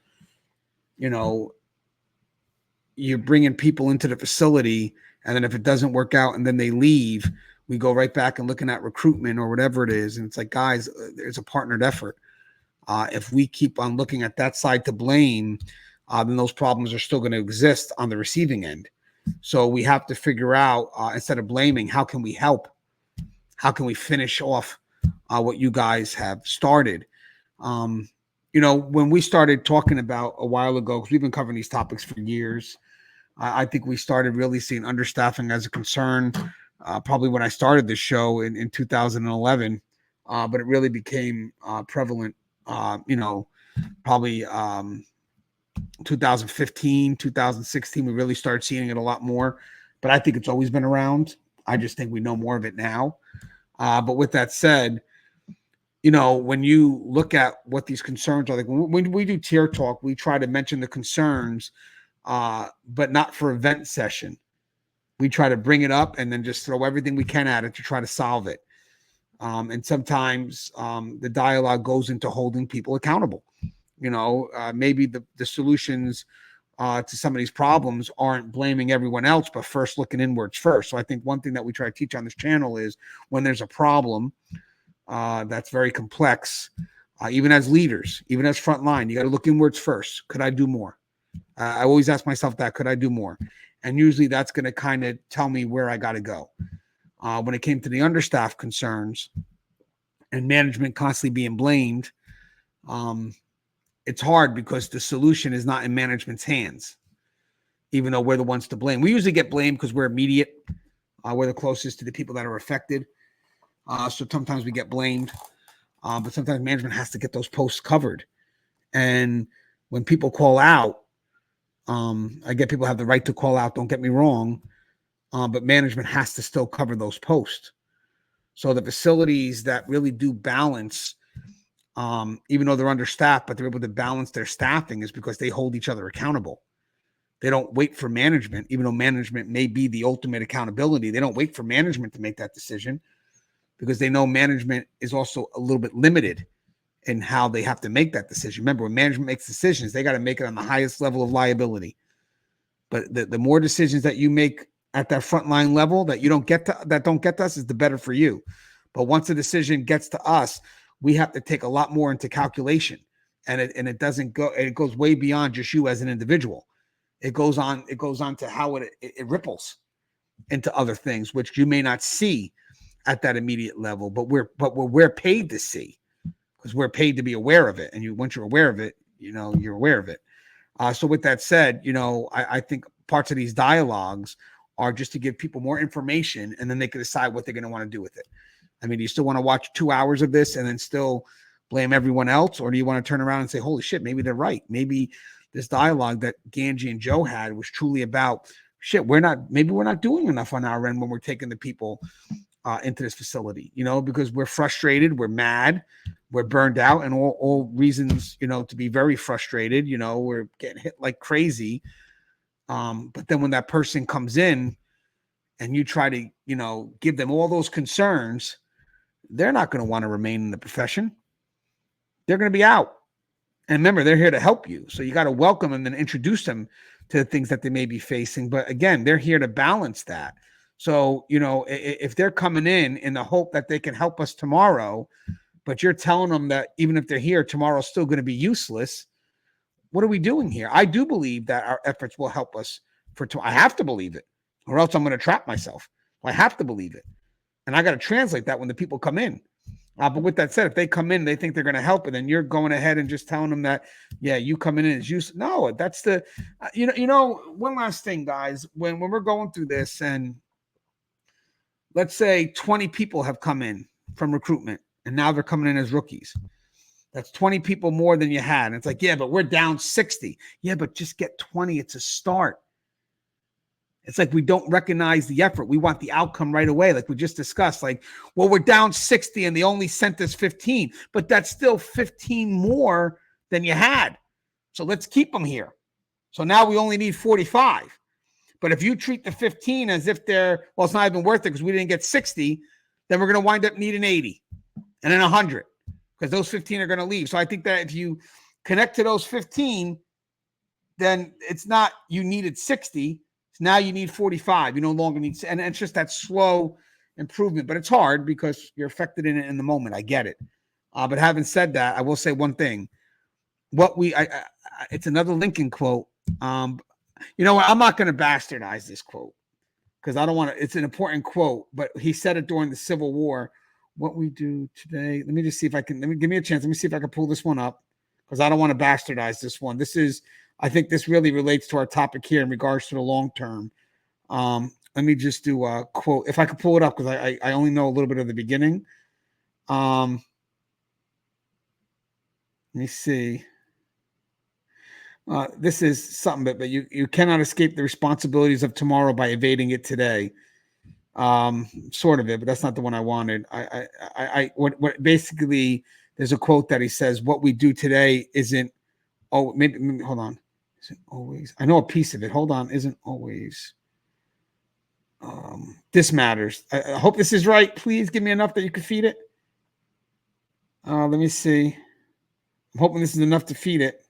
you're bringing people into the facility, and then if it doesn't work out and then they leave, we go right back and looking at recruitment or whatever it is. And it's like, guys, there's a partnered effort. If we keep on looking at that side to blame, then those problems are still going to exist on the receiving end. So we have to figure out, instead of blaming, how can we help? How can we finish off what you guys have started? When we started talking about a while ago, because we've been covering these topics for years, I think we started really seeing understaffing as a concern probably when I started this show in 2011, but it really became prevalent, probably 2015, 2016, we really started seeing it a lot more. But I think it's always been around. I just think we know more of it now. But with that said, when you look at what these concerns are, like when we do tier talk, we try to mention the concerns, but not for event session. We try to bring it up and then just throw everything we can at it to try to solve it. And sometimes the dialogue goes into holding people accountable. Maybe the solutions to some of these problems aren't blaming everyone else, but first looking inwards first. So I think one thing that we try to teach on this channel is when there's a problem that's very complex, even as leaders, even as frontline, you got to look inwards first. Could I do more? I always ask myself that, could I do more? And usually that's going to kind of tell me where I got to go. When it came to the understaffed concerns and management constantly being blamed, it's hard because the solution is not in management's hands, even though we're the ones to blame. We usually get blamed because we're immediate. We're the closest to the people that are affected. So sometimes we get blamed, but sometimes management has to get those posts covered. And when people call out, I get people have the right to call out, don't get me wrong, but management has to still cover those posts. So the facilities that really do balance, even though they're understaffed, but they're able to balance their staffing, is because they hold each other accountable. They don't wait for management, even though management may be the ultimate accountability. They don't wait for management to make that decision because they know management is also a little bit limited in how they have to make that decision. Remember, when management makes decisions, they got to make it on the highest level of liability. But the more decisions that you make at that frontline level that don't get to us is the better for you. But once a decision gets to us, we have to take a lot more into calculation, and it doesn't go. It goes way beyond just you as an individual. It goes on to how it ripples into other things, which you may not see at that immediate level, but we're paid to see, because we're paid to be aware of it. And once you're aware of it, you're aware of it. So with that said, I think parts of these dialogues are just to give people more information, and then they can decide what they're going to want to do with it. I mean, do you still want to watch 2 hours of this and then still blame everyone else? Or do you want to turn around and say, holy shit, maybe they're right. Maybe this dialogue that Gangi and Joe had was truly about shit. Maybe we're not doing enough on our end when we're taking the people into this facility, because we're frustrated, we're mad, we're burned out, and all reasons, to be very frustrated. We're getting hit like crazy. But then when that person comes in and you try to, give them all those concerns, they're not going to want to remain in the profession. They're going to be out. And remember, they're here to help you. So you got to welcome them and introduce them to the things that they may be facing. But again, they're here to balance that. So, if they're coming in the hope that they can help us tomorrow, but you're telling them that even if they're here, tomorrow's still going to be useless, what are we doing here? I do believe that our efforts will help us I have to believe it, or else I'm going to trap myself. I have to believe it. And I got to translate that when the people come in. But with that said, if they come in, they think they're going to help, and then you're going ahead and just telling them that, yeah, you come in and it's useless. No, that's the, one last thing, guys, when we're going through this, and let's say 20 people have come in from recruitment, and now they're coming in as rookies. That's 20 people more than you had. And it's like, yeah, but we're down 60. Yeah, but just get 20. It's a start. It's like we don't recognize the effort. We want the outcome right away, like we just discussed. Like, well, we're down 60 and they only sent us 15, but that's still 15 more than you had. So let's keep them here. So now we only need 45. But if you treat the 15 as if it's not even worth it because we didn't get 60, then we're going to wind up needing 80 and then 100 because those 15 are going to leave. So I think that if you connect to those 15, then it's not you needed 60. Now you need 45. You no longer need, and it's just that slow improvement. But it's hard because you're affected in it in the moment. I get it. But having said that, I will say one thing. It's another Lincoln quote. You know what? I'm not going to bastardize this quote because I don't want to. It's an important quote, but he said it during the Civil War. What we do today. Let me just see if I can. Give me a chance. Let me see if I can pull this one up because I don't want to bastardize this one. I think this really relates to our topic here in regards to the long term. Let me just do a quote if I could pull it up because I only know a little bit of the beginning. Let me see. This is something, but you cannot escape the responsibilities of tomorrow by evading it today. Sort of it, but that's not the one I wanted. What basically there's a quote that he says, "What we do today isn't." Oh, maybe hold on. Isn't always. I know a piece of it. Hold on. Isn't always. This matters. I hope this is right. Please give me enough that you can feed it. Let me see. I'm hoping this is enough to feed it.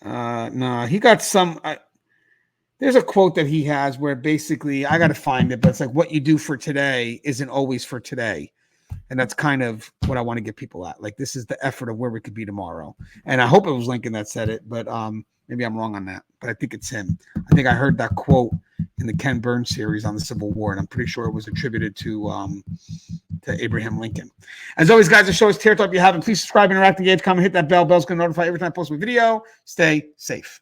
No, he got some. There's a quote that he has where basically I got to find it, but it's like what you do for today isn't always for today. And that's kind of what I want to get people at. Like, this is the effort of where we could be tomorrow. And I hope it was Lincoln that said it, but maybe I'm wrong on that. But I think it's him. I think I heard that quote in the Ken Burns series on the Civil War, and I'm pretty sure it was attributed to Abraham Lincoln. As always, guys, the show is Tear Talk. If you haven't, please subscribe, interact, engage, comment, hit that bell. Bell's going to notify every time I post a video. Stay safe.